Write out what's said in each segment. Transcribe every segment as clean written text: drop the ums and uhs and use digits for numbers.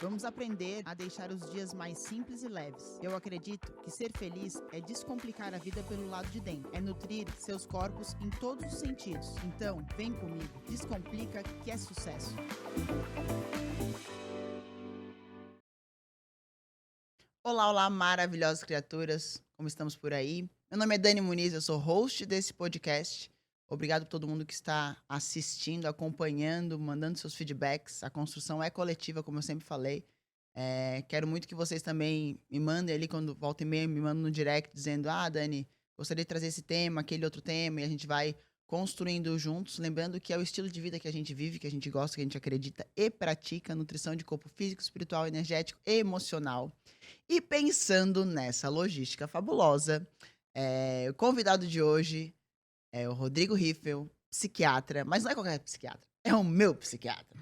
Vamos aprender a deixar os dias mais simples e leves. Eu acredito que ser feliz é descomplicar a vida pelo lado de dentro, é nutrir seus corpos em todos os sentidos. Então, vem comigo, descomplica que é sucesso. Olá, olá, maravilhosas criaturas, como estamos por aí? Meu nome é Dani Muniz, eu sou host desse podcast. Obrigado a todo mundo que está assistindo, acompanhando, mandando seus feedbacks. A construção é coletiva, como eu sempre falei. Quero muito que vocês também me mandem ali, quando volta e meia, me mandem no direct, dizendo: ah, Dani, gostaria de trazer esse tema, aquele outro tema, e a gente vai construindo juntos. Lembrando que é o estilo de vida que a gente vive, que a gente gosta, que a gente acredita e pratica, nutrição de corpo físico, espiritual, energético e emocional. E pensando nessa logística fabulosa, o convidado de hoje é o Rodrigo Riffel, psiquiatra, mas não é qualquer psiquiatra, é o meu psiquiatra.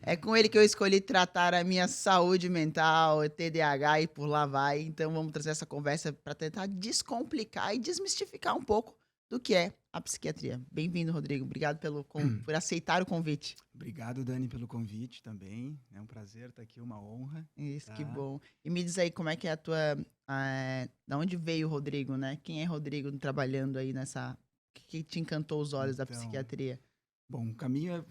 É com ele que eu escolhi tratar a minha saúde mental, TDAH e por lá vai. Então vamos trazer essa conversa para tentar descomplicar e desmistificar um pouco do que é a psiquiatria. Bem-vindo, Rodrigo. Obrigado por aceitar o convite. Obrigado, Dani, pelo convite também. É um prazer estar aqui, uma honra. Isso, que Tá? bom. E me diz aí, como é que é a tua... da onde veio o Rodrigo, né? Quem é Rodrigo trabalhando aí nessa... O que te encantou os olhos da Então, psiquiatria? bom, o caminho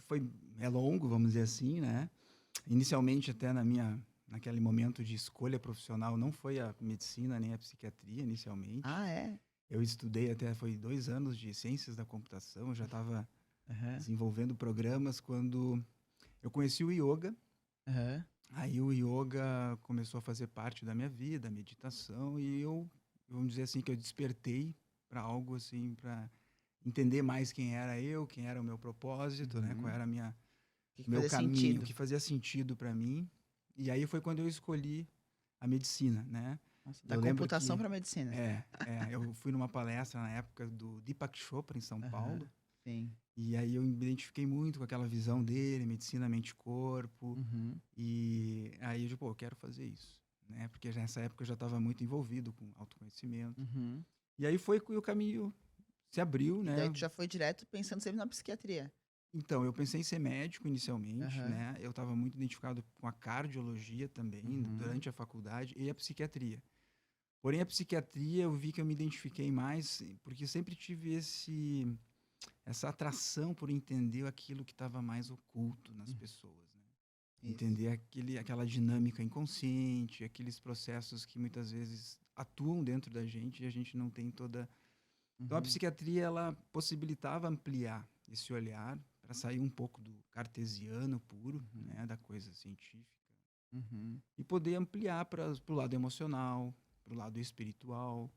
é longo, vamos dizer assim, né? Inicialmente, até naquele momento de escolha profissional, não foi a medicina nem a psiquiatria, inicialmente. Ah, é? Eu estudei foi 2 anos de ciências da computação, eu já estava Aham, desenvolvendo programas quando eu conheci o yoga. aham. Aí o yoga começou a fazer parte da minha vida, a meditação, e vamos dizer assim, que eu despertei para algo assim, para entender mais quem era eu, quem era o meu propósito, né? Qual Uhum. era O que o meu fazia caminho, o sentido? que fazia sentido para mim. E aí foi quando eu escolhi a medicina, né? Nossa, da Eu lembro computação que para medicina. eu fui numa palestra na época do Deepak Chopra em São Paulo, Aham, sim. e aí eu me identifiquei muito com aquela visão dele, medicina, mente e corpo. Uhum, E aí eu digo, pô, eu quero fazer isso, né? Porque já nessa época eu já estava muito envolvido com autoconhecimento. uhum. E aí foi que o caminho se abriu, E daí né? tu já foi direto pensando sempre na psiquiatria. Então, eu pensei em ser médico inicialmente, Aham, né? Eu estava muito identificado com a cardiologia também, uhum, durante a faculdade, e a psiquiatria. Porém, a psiquiatria eu vi que eu me identifiquei mais, porque eu sempre tive essa atração por entender aquilo que estava mais oculto nas uhum. pessoas, né? Isso. Entender aquela dinâmica inconsciente, aqueles processos que muitas vezes atuam dentro da gente e a gente não tem toda. Então, a Uhum, psiquiatria ela possibilitava ampliar esse olhar para sair um pouco do cartesiano puro, uhum, né, da coisa científica, uhum, e poder ampliar para o lado emocional, para o lado espiritual,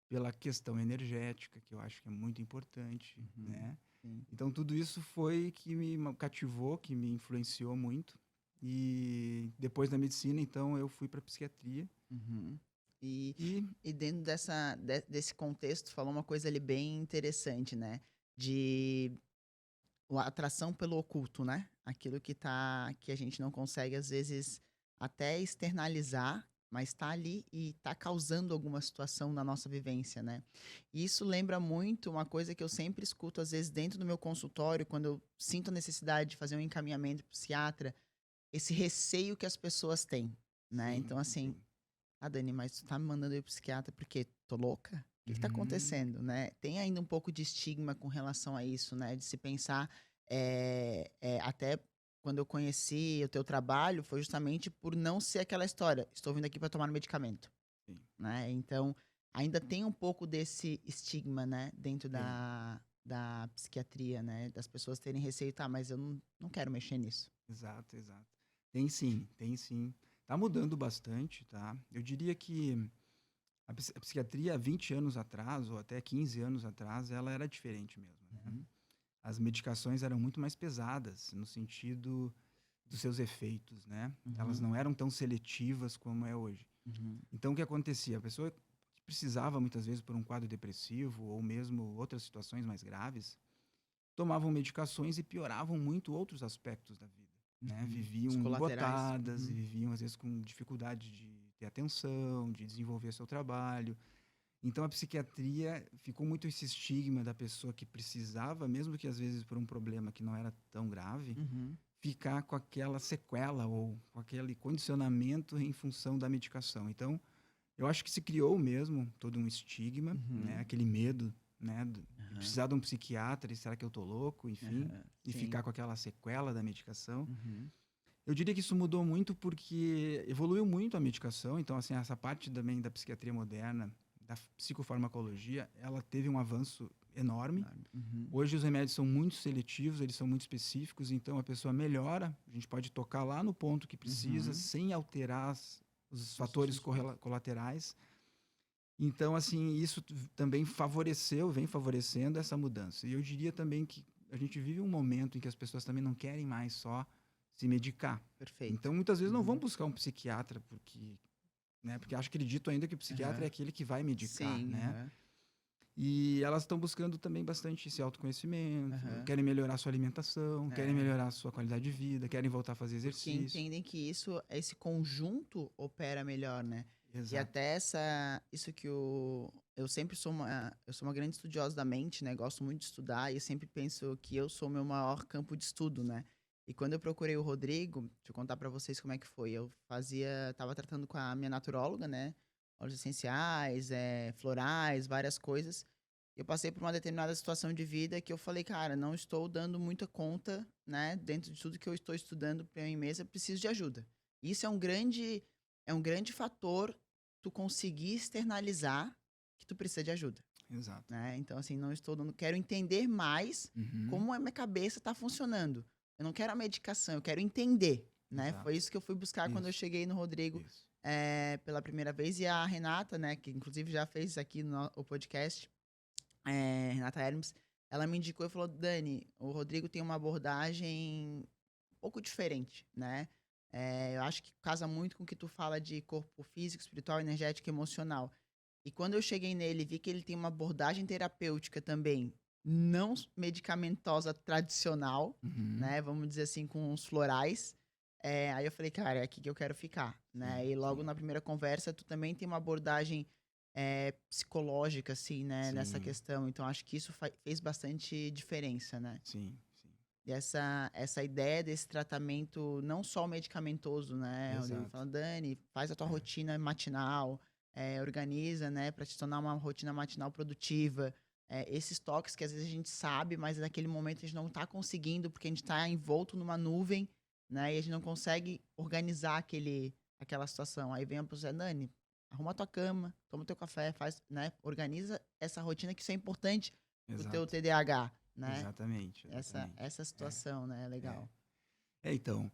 pela questão energética, que eu acho que é muito importante, uhum. né? Sim. Então, tudo isso foi que me cativou, que me influenciou muito. E depois da medicina, então, eu fui para psiquiatria. Uhum. E, E, e dentro desse contexto, tu falou uma coisa ali bem interessante, né? De a atração pelo oculto, né? Aquilo que a gente não consegue, às vezes, até externalizar, mas tá ali e tá causando alguma situação na nossa vivência, né? E isso lembra muito uma coisa que eu sempre escuto, às vezes, dentro do meu consultório, quando eu sinto a necessidade de fazer um encaminhamento pro psiquiatra, esse receio que as pessoas têm, né? sim, Então, assim, sim. Dani, mas tu tá me mandando ir pro psiquiatra porque tô louca? O que tá Uhum, acontecendo, né? Tem ainda um pouco de estigma com relação a isso, né? De se pensar, até quando eu conheci o teu trabalho, foi justamente por não ser aquela história, estou vindo aqui para tomar um medicamento, sim, né? Então, ainda tem um pouco desse estigma, né? Dentro tem. da psiquiatria, né? Das pessoas terem receio, tá, mas eu não quero mexer nisso. Exato, exato. Tem sim, tem sim. Tá mudando bastante, tá? Eu diria que a psiquiatria há 20 anos atrás, ou até 15 anos atrás, ela era diferente mesmo, né? Uhum, As medicações eram muito mais pesadas, no sentido dos seus efeitos, né? Elas uhum, não eram tão seletivas como é hoje. uhum, Então, o que acontecia? A pessoa que precisava, muitas vezes, por um quadro depressivo, ou mesmo outras situações mais graves, tomavam medicações e pioravam muito outros aspectos da vida, né? uhum. Viviam Os colaterais. embotadas e Uhum, viviam, às vezes, com dificuldade de ter atenção, de desenvolver seu trabalho. Então, a psiquiatria ficou muito esse estigma da pessoa que precisava, mesmo que às vezes por um problema que não era tão grave, uhum. ficar com aquela sequela ou com aquele condicionamento em função da medicação. Então, eu acho que se criou mesmo todo um estigma, né? Aquele medo, né? De precisar de um psiquiatra, e será que eu tô louco? Enfim, e Sim. ficar com aquela sequela da medicação. Eu diria que isso mudou muito porque evoluiu muito a medicação. Então, assim, essa parte também da psiquiatria moderna, da psicofarmacologia, ela teve um avanço enorme. Hoje os remédios são muito seletivos, eles são muito específicos, então a pessoa melhora, a gente pode tocar lá no ponto que precisa, sem alterar os fatores colaterais. Então, assim, isso também vem favorecendo essa mudança. E eu diria também que a gente vive um momento em que as pessoas também não querem mais só se medicar. Perfeito. Então, muitas vezes não vão buscar um psiquiatra, porque acredito ainda que o psiquiatra é aquele que vai medicar, Sim, né? E elas estão buscando também bastante esse autoconhecimento, querem melhorar a sua alimentação, querem melhorar a sua qualidade de vida, querem voltar a fazer Porque exercício. entendem que esse conjunto opera melhor, né? Exato. E até isso que eu sempre sou uma grande estudiosa da mente, né? Gosto muito de estudar e eu sempre penso que eu sou o meu maior campo de estudo, né? E quando eu procurei o Rodrigo, deixa eu contar pra vocês como é que foi. Tava tratando com a minha naturóloga, né? Óleos essenciais, florais, várias coisas. Eu passei por uma determinada situação de vida que eu falei, cara, não estou dando muita conta, né? Dentro de tudo que eu estou estudando para mim mesma, preciso de ajuda. Isso é um grande fator tu conseguir externalizar que tu precisa de ajuda, Exato. né? Então, assim, não estou dando, quero entender mais como a minha cabeça está funcionando. Eu não quero a medicação, eu quero entender, né? Exato. Foi isso que eu fui buscar quando eu cheguei no Rodrigo pela primeira vez. E a Renata, né, que inclusive já fez aqui no o podcast, Renata Hermes, ela me indicou e falou, Dani, o Rodrigo tem uma abordagem um pouco diferente, né? Eu acho que casa muito com o que tu fala de corpo físico, espiritual, energético e emocional. E quando eu cheguei nele, vi que ele tem uma abordagem terapêutica também, não medicamentosa tradicional, né? Vamos dizer assim, com os florais. Aí eu falei, cara, é aqui que eu quero ficar, né? E logo na primeira conversa, tu também tem uma abordagem psicológica, assim, né? Nessa questão. Então, acho que isso fez bastante diferença, né? Sim. E essa ideia desse tratamento não só medicamentoso, né? Rodrigo Exato. fala, Dani, faz a tua rotina matinal, organiza, né? Pra te tornar uma rotina matinal produtiva. Esses toques que às vezes a gente sabe, mas naquele momento a gente não tá conseguindo, porque a gente tá envolto numa nuvem, né? E a gente não consegue organizar aquela situação. Aí vem a pessoa, Dani, arruma a tua cama, toma o teu café, faz, né? Organiza essa rotina que isso é importante pro teu TDAH, né? Exatamente. Essa situação, né? É legal. Então,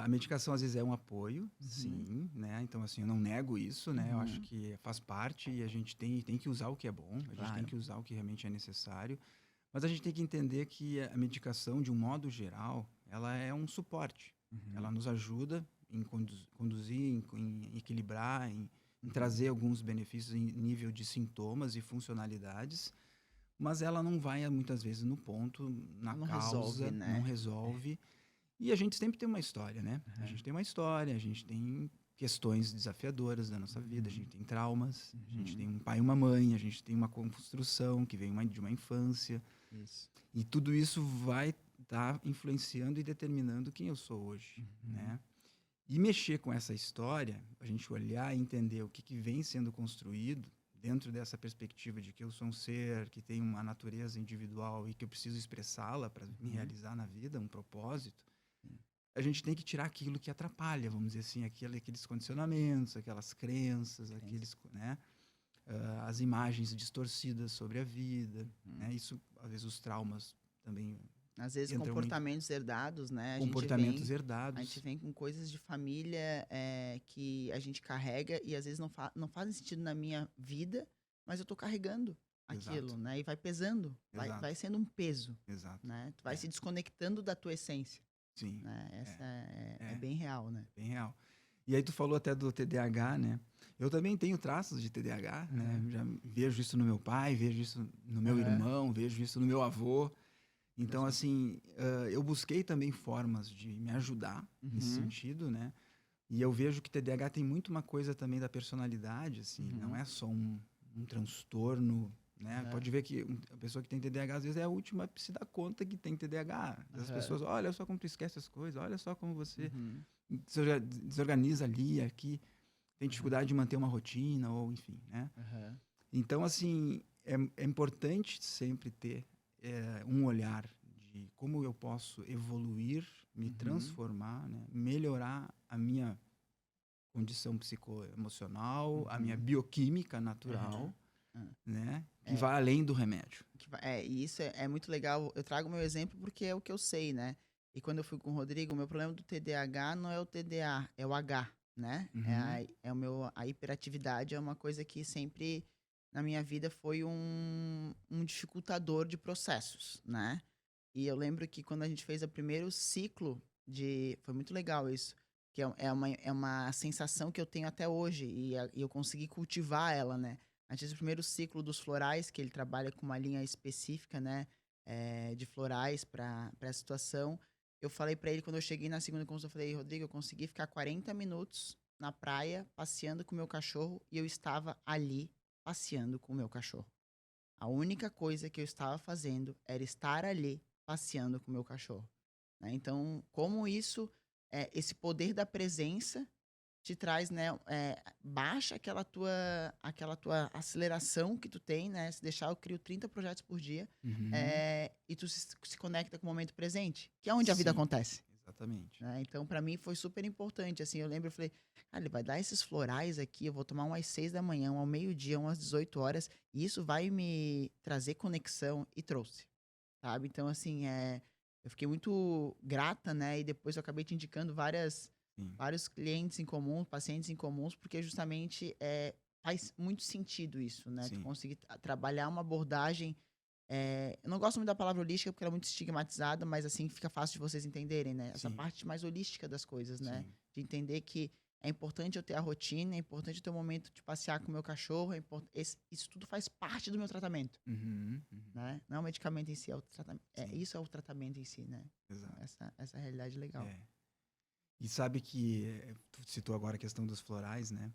a medicação às vezes é um apoio, sim, né? Então, assim, eu não nego isso, né? Eu acho que faz parte e a gente tem que usar o que é bom, a gente tem que usar o que realmente é necessário, mas a gente tem que entender que a medicação, de um modo geral, ela é um suporte. Ela nos ajuda em conduzir, em equilibrar, em trazer alguns benefícios em nível de sintomas e funcionalidades, mas ela não vai, muitas vezes, no ponto, na Não causa, resolve, né? não resolve. E a gente sempre tem uma história, né? A gente tem uma história, a gente tem questões desafiadoras da nossa vida, a gente tem traumas, a gente tem um pai e uma mãe, a gente tem uma construção que vem de uma infância. Isso. E tudo isso vai estar influenciando e determinando quem eu sou hoje, né? E mexer com essa história, a gente olhar e entender o que vem sendo construído dentro dessa perspectiva de que eu sou um ser que tem uma natureza individual e que eu preciso expressá-la para me realizar na vida, um propósito, a gente tem que tirar aquilo que atrapalha, vamos dizer assim, aqueles condicionamentos, aquelas crenças, né? As imagens distorcidas sobre a vida, né? Isso, às vezes, os traumas também. Às vezes, comportamentos herdados, né? Comportamentos herdados. A gente vem com coisas de família que a gente carrega e, às vezes, não fazem sentido na minha vida, mas eu tô carregando aquilo, né? E vai pesando, vai sendo um peso. Exato. Né? Tu vai se desconectando da tua essência. Sim. Né? Essa é bem real, né? Bem real. E aí tu falou até do TDAH, né? Eu também tenho traços de TDAH, né? Já vejo isso no meu pai, vejo isso no meu irmão, vejo isso no meu avô. Então, assim, eu busquei também formas de me ajudar nesse sentido, né? E eu vejo que TDAH tem muito uma coisa também da personalidade, assim. Não é só um transtorno né? Aham. Pode ver que a pessoa que tem TDAH, às vezes, é a última a se dar conta que tem TDAH. As Aham. pessoas, olha só como tu esquece as coisas, olha só como você Uhum. desorganiza ali, aqui, tem Aham. dificuldade de manter uma rotina, ou enfim, né? Aham. Então, assim, é importante sempre ter um olhar de como eu posso evoluir, me Uhum. transformar, né? Melhorar a minha condição psicoemocional, a minha Uhum. bioquímica natural, Aham. Hã. né? Que É. vai além do remédio. E isso é muito legal. Eu trago meu exemplo porque é o que eu sei, né? E quando eu fui com o Rodrigo, o meu problema do TDAH não é o TDA, é o H, né? Uhum, A hiperatividade é uma coisa que sempre na minha vida foi um dificultador de processos, né? E eu lembro que quando a gente fez o primeiro ciclo foi muito legal isso, que é uma sensação que eu tenho até hoje e eu consegui cultivar ela, né? Antes do primeiro ciclo dos florais, que ele trabalha com uma linha específica, né, de florais para a situação. Eu falei para ele, quando eu cheguei na segunda consulta, eu falei, Rodrigo, eu consegui ficar 40 minutos na praia, passeando com o meu cachorro, e eu estava ali, passeando com o meu cachorro. A única coisa que eu estava fazendo era estar ali, passeando com o meu cachorro. Né? Então, como esse poder da presença te traz, né, baixa aquela tua aceleração que tu tem, né? Se deixar, eu crio 30 projetos por dia, uhum. e tu se conecta com o momento presente, que é onde a vida Sim, acontece. exatamente. Né? Então, para mim, foi super importante. Assim, eu lembro, eu falei, cara, ele vai dar esses florais aqui, eu vou tomar umas 6 da manhã, um ao meio-dia, umas 18 horas, e isso vai me trazer conexão, e trouxe, sabe? Então, assim, eu fiquei muito grata, né? E depois eu acabei te indicando Sim, vários clientes em comum, pacientes em comuns, porque justamente faz muito sentido isso, né? Tu sim, conseguir trabalhar uma abordagem. Eu não gosto muito da palavra holística porque ela é muito estigmatizada, mas assim fica fácil de vocês entenderem, né? Essa sim, parte mais holística das coisas, né? sim. De entender que é importante eu ter a rotina, é importante eu ter um momento de passear com o meu cachorro, isso tudo faz parte do meu tratamento, Uhum, uhum. né? Não é o medicamento em si, é o tratamento. Sim, Isso é o tratamento em si, né? Então, exato. essa realidade é legal. É. E sabe que tu citou agora a questão dos florais, né?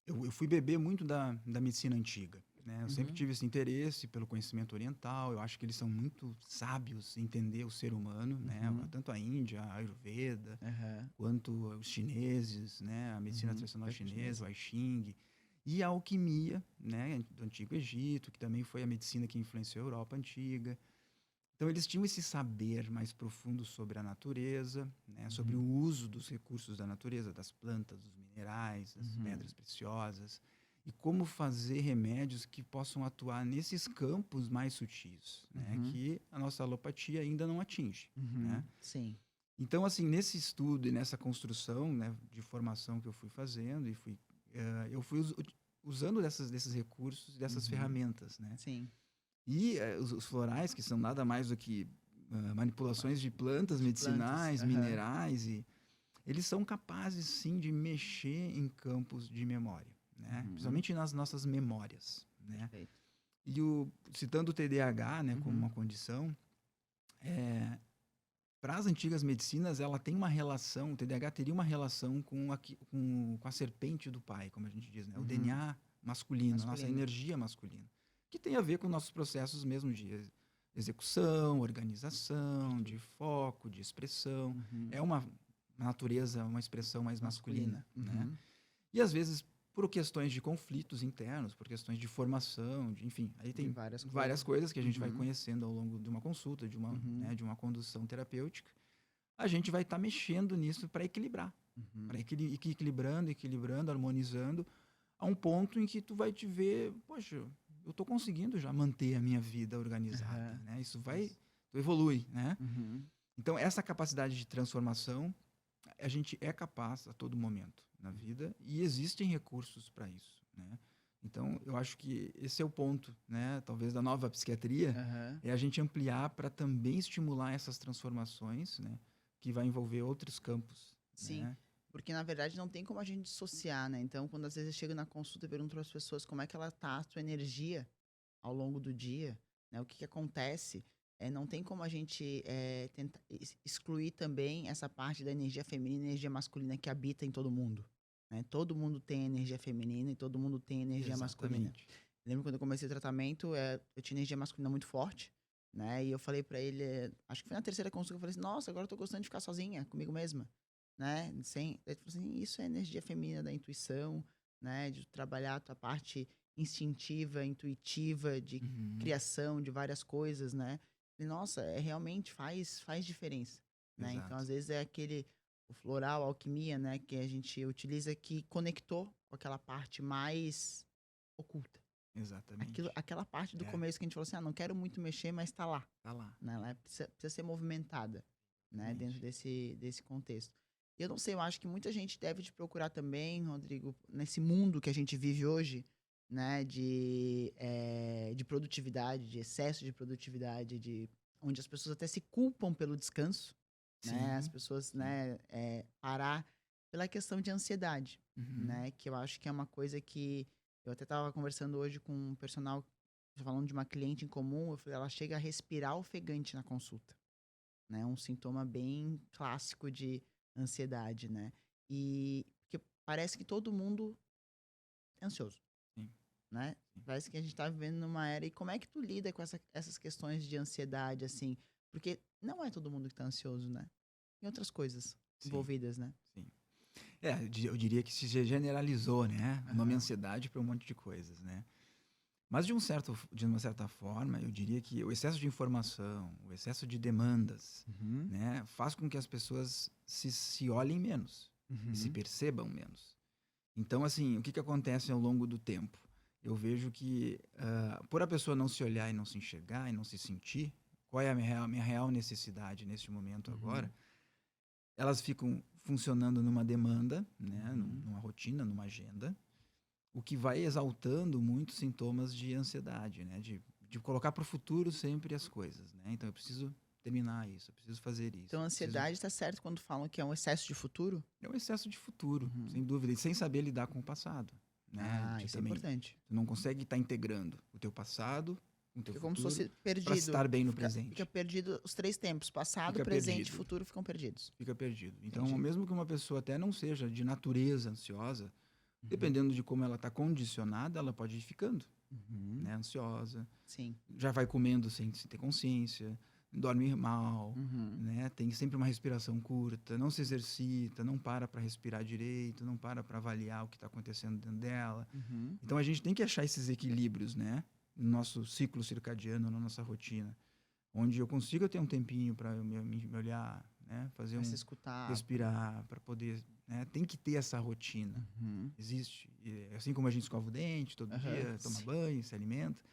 Eu fui beber muito da medicina antiga, né? Eu sempre Uhum, tive esse interesse pelo conhecimento oriental. Eu acho que eles são muito sábios em entender o ser humano, né? uhum, Tanto a Índia, a Ayurveda, aham, quanto os chineses, né? A medicina uhum. tradicional Foi chinesa, chinesa. o I Ching, e a alquimia, né? Do Antigo Egito, que também foi a medicina que influenciou a Europa antiga. Então, eles tinham esse saber mais profundo sobre a natureza, né, sobre o Uhum, uso dos recursos da natureza, das plantas, dos minerais, das uhum, pedras preciosas, e como fazer remédios que possam atuar nesses campos mais sutis, né, uhum, que a nossa alopatia ainda não atinge. uhum. Né? Sim. Então, assim, nesse estudo e nessa construção, né, de formação que eu fui fazendo, eu fui usando desses recursos, dessas Uhum, ferramentas, né? sim. E os florais, que são nada mais do que manipulações de plantas De plantas. medicinais, Aham. minerais, e eles são capazes, sim, de mexer em campos de memória, né? Uhum. Principalmente nas nossas memórias, né? Perfeito. E citando o TDAH, né, como Uhum. uma condição, para as antigas medicinas, ela tem uma relação, o TDAH teria uma relação com a serpente do pai, como a gente diz, né? O Uhum. DNA masculino, a nossa Masculino. energia masculina, que tem a ver com nossos processos mesmo de execução, organização, de foco, de expressão. Uhum. É uma natureza, uma expressão mais masculina, Masculina. né? Uhum. E às vezes por questões de conflitos internos, por questões de formação, enfim, aí De tem várias várias coisas. coisas que a gente vai Uhum. conhecendo ao longo de uma consulta, Uhum. de uma condução terapêutica. A gente vai estar mexendo nisso para equilibrar, para Uhum. equilibrando, equilibrando, harmonizando, a um ponto em que tu vai te ver, poxa, eu estou conseguindo já manter a minha vida organizada, Aham. né? Isso vai, Isso. tu evolui, né? Uhum. Então essa capacidade de transformação a gente é capaz a todo momento na vida e existem recursos para isso, né? Então, eu acho que esse é o ponto, né? Talvez da nova psiquiatria, Aham. é a gente ampliar para também estimular essas transformações, né? Que vai envolver outros campos, Sim. né? Porque, na verdade, não tem como a gente dissociar, né? Então, quando às vezes eu chego na consulta e pergunto para as pessoas como é que ela tá, a sua energia ao longo do dia, né? O que que acontece? Não tem como a gente tentar excluir também essa parte da energia feminina e energia masculina que habita em todo mundo, né? Todo mundo tem energia feminina e todo mundo tem energia masculina. Exatamente. Lembro quando eu comecei o tratamento, eu tinha energia masculina muito forte, né? E eu falei pra ele, acho que foi na terceira consulta, eu falei assim, nossa, agora eu tô gostando de ficar sozinha, comigo mesma, né? Daí ele falou assim, isso é energia feminina da intuição, né? De trabalhar a tua parte instintiva, intuitiva, de Uhum. criação de várias coisas, né? E, nossa, realmente faz diferença, né? Então, Exato. às vezes é o floral, a alquimia, né? Que a gente utiliza que conectou com aquela parte mais oculta. Exatamente. Aquela parte do É, começo que a gente falou assim: "Ah, não quero muito mexer, mas tá lá", tá lá. né, ela precisa ser movimentada, né, dentro Exatamente. desse contexto. E eu não sei, eu acho que muita gente deve te procurar também, Rodrigo, nesse mundo que a gente vive hoje, né, de produtividade, de excesso de produtividade, onde as pessoas até se culpam pelo descanso, né, as Sim, pessoas, sim. né, parar pela questão de ansiedade, Uhum. né, que eu acho que é uma coisa que eu até estava conversando hoje com um personal, falando de uma cliente em comum, eu falei, ela chega a respirar ofegante na consulta, né? Um sintoma bem clássico de ansiedade, né? E porque parece que todo mundo é ansioso, Sim, né? sim. Parece que a gente tá vivendo numa era. E como é que tu lida com essas questões de ansiedade, assim? Porque não é todo mundo que tá ansioso, né? Tem outras coisas Sim, envolvidas, né? sim. Eu diria que se generalizou, né, o nome Aham. ansiedade para um monte de coisas, né. Mas de uma certa forma, eu diria que o excesso de informação, o excesso de demandas, Uhum. né, faz com que as pessoas se olhem menos e se Uhum. percebam menos. Então, assim, o que acontece ao longo do tempo? Eu vejo que, por a pessoa não se olhar e não se enxergar e não se sentir, qual é a minha real necessidade neste momento agora, Uhum. elas ficam funcionando numa demanda, né, Uhum. numa rotina, numa agenda, o que vai exaltando muitos sintomas de ansiedade, né, de colocar para o futuro sempre as coisas, né. Então eu preciso terminar isso, eu preciso fazer isso, Então, a eu preciso ansiedade tá certo quando falam que é um excesso de futuro? é um excesso de futuro, Uhum. sem dúvida, e sem saber lidar com o passado, né, Ah, de isso é também importante. tu não consegue estar integrando o teu passado com o teu Fica como se futuro fosse para perdido. estar bem no Fica presente. perdido os três tempos: passado, Fica presente e perdido, futuro ficam perdidos. fica perdido. Então, Entendi. mesmo que uma pessoa até não seja de natureza ansiosa, Uhum. dependendo de como ela está condicionada, ela pode ir ficando, Uhum. né, ansiosa, Sim. já vai comendo sem ter consciência, dorme mal, Uhum. né, tem sempre uma respiração curta, não se exercita, não para respirar direito, não para avaliar o que está acontecendo dentro dela. Uhum. Então a gente tem que achar esses equilíbrios, né, no nosso ciclo circadiano, na nossa rotina, onde eu consiga ter um tempinho para me olhar, né, fazer Pra se um escutar. respirar, para poder, né, tem que ter essa rotina. Uhum. Existe. E assim como a gente escova o dente todo Aham. dia, toma Sim. banho, se alimenta,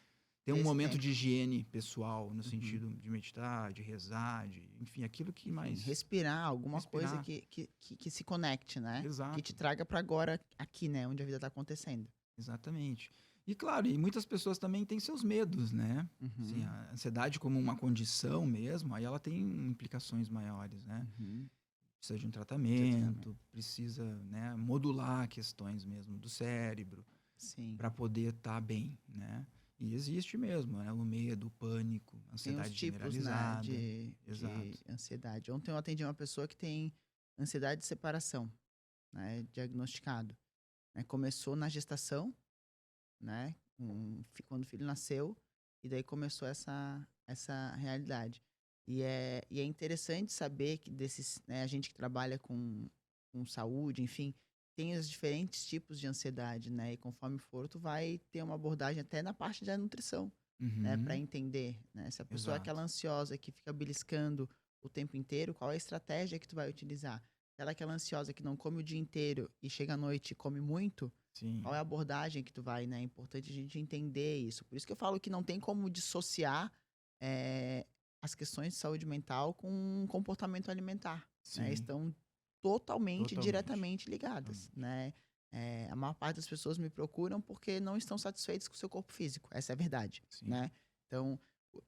tem Ter um esse momento de tempo. higiene pessoal, no Uhum. sentido de meditar, de rezar, enfim, aquilo que Enfim, mais respirar alguma coisa respirar. que se conecte, né? Que te Exato, traga pra agora, aqui, né? Onde a vida tá acontecendo. exatamente. E claro, e muitas pessoas também têm seus medos, né? Assim, Uhum. a ansiedade como uma condição mesmo, aí ela tem implicações maiores, né? Uhum. Precisa de um Precisa de tratamento. tratamento, precisa, né, modular questões mesmo do cérebro Sim. para poder estar bem, né? E existe mesmo, né? O meio do pânico, Tem os ansiedade tipos, né, generalizada. de Exato. ansiedade. Ontem eu atendi uma pessoa que tem ansiedade de separação, né, diagnosticado, né. Começou na gestação, né, quando o filho nasceu, e daí começou essa realidade. E é interessante saber que desses, né, a gente que trabalha com saúde, enfim, tem os diferentes tipos de ansiedade, né, e conforme for, tu vai ter uma abordagem até na parte da nutrição, né, para Uhum, entender, né, se a pessoa é aquela exato. ansiosa que fica beliscando o tempo inteiro, qual é a estratégia que tu vai utilizar? Se ela é aquela ansiosa que não come o dia inteiro e chega à noite e come muito, qual é Sim, a abordagem que tu vai, né? É importante a gente entender isso. Por isso que eu falo que não tem como dissociar eh, as questões de saúde mental com comportamento alimentar, né? sim, Estão totalmente, totalmente, diretamente ligadas, totalmente. né? A maior parte das pessoas me procuram porque não estão satisfeitas com o seu corpo físico. Essa é a verdade, Sim. né? Então,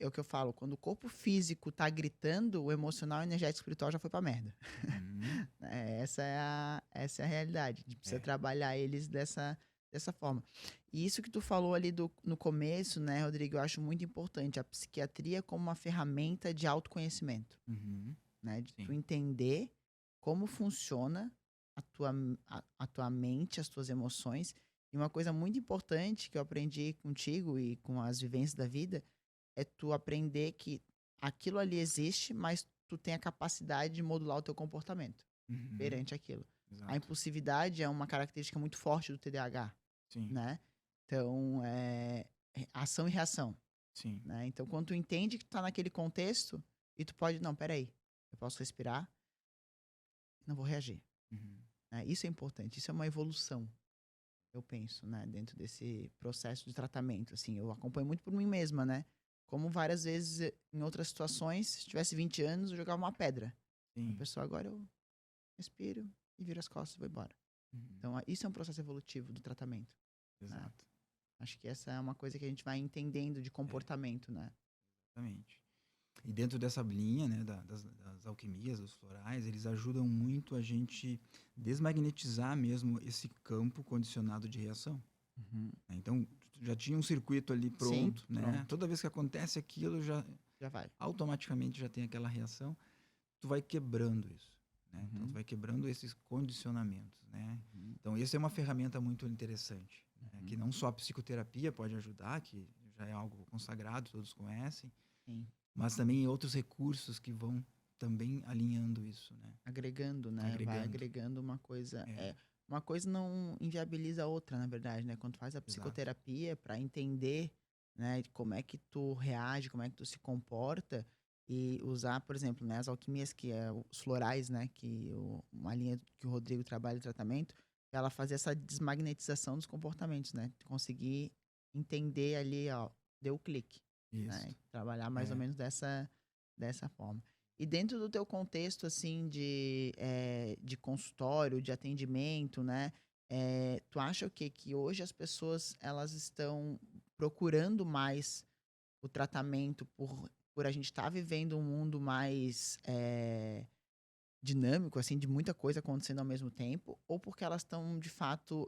é o que eu falo. Quando o corpo físico tá gritando, o emocional, energético, espiritual já foi pra merda. Uhum, Essa é a realidade. A gente precisa é. trabalhar eles dessa forma. E isso que tu falou ali no começo, né, Rodrigo, eu acho muito importante. A psiquiatria como uma ferramenta de autoconhecimento, Uhum, né? De tu sim. entender como funciona a tua mente, as tuas emoções, E uma coisa muito importante que eu aprendi contigo e com as vivências da vida é tu aprender que aquilo ali existe, mas tu tem a capacidade de modular o teu comportamento Uhum. perante aquilo. A Exato. impulsividade é uma característica muito forte do TDAH, Sim, né? Então, ação e reação, sim. né? Então, quando tu entende que tu tá naquele contexto e tu pode, não, peraí, eu posso respirar, não vou reagir, Uhum. né? Isso é importante, isso é uma evolução, eu penso, né? Dentro desse processo de tratamento, assim, eu acompanho muito por mim mesma, né? Como várias vezes, em outras situações, se tivesse 20 anos, eu jogava uma pedra. A Sim. pessoa, agora eu respiro e viro as costas e vou embora. Uhum. Então, isso é um processo evolutivo do tratamento, né? Exato. Acho que essa é uma coisa que a gente vai entendendo de É, comportamento, né? exatamente. E dentro dessa linha, né, das alquimias, dos florais, eles ajudam muito a gente desmagnetizar mesmo esse campo condicionado de reação. Uhum. Né? Então, já tinha um circuito ali Sim, pronto, né? pronto. Toda vez que acontece aquilo, já Já vai. automaticamente já tem aquela reação. Tu vai quebrando isso, né? Então, tu Uhum. vai quebrando esses condicionamentos, né? Uhum. Então, essa é uma ferramenta muito interessante, né? Que Uhum. não só a psicoterapia pode ajudar, que já é algo consagrado, todos conhecem, Sim. mas também outros recursos que vão também alinhando isso, né? Agregando, né? Vai Agregando. agregando uma coisa. É, Uma coisa não inviabiliza a outra, na verdade, né? Quando tu faz a exato. psicoterapia para entender, né, de como é que tu reage, como é que tu se comporta e usar, por exemplo, né, as alquimias que é os florais, né, uma linha que o Rodrigo trabalha de tratamento, ela faz essa desmagnetização dos comportamentos, né? Tu conseguir entender ali, ó, deu o clique, Isso. né? Trabalhar mais ou É. menos dessa forma. E dentro do teu contexto, assim, de consultório, de atendimento, né? Tu acha o quê? Que hoje as pessoas, elas estão procurando mais o tratamento por a gente estar vivendo um mundo mais dinâmico, assim, de muita coisa acontecendo ao mesmo tempo, ou porque elas estão, de fato,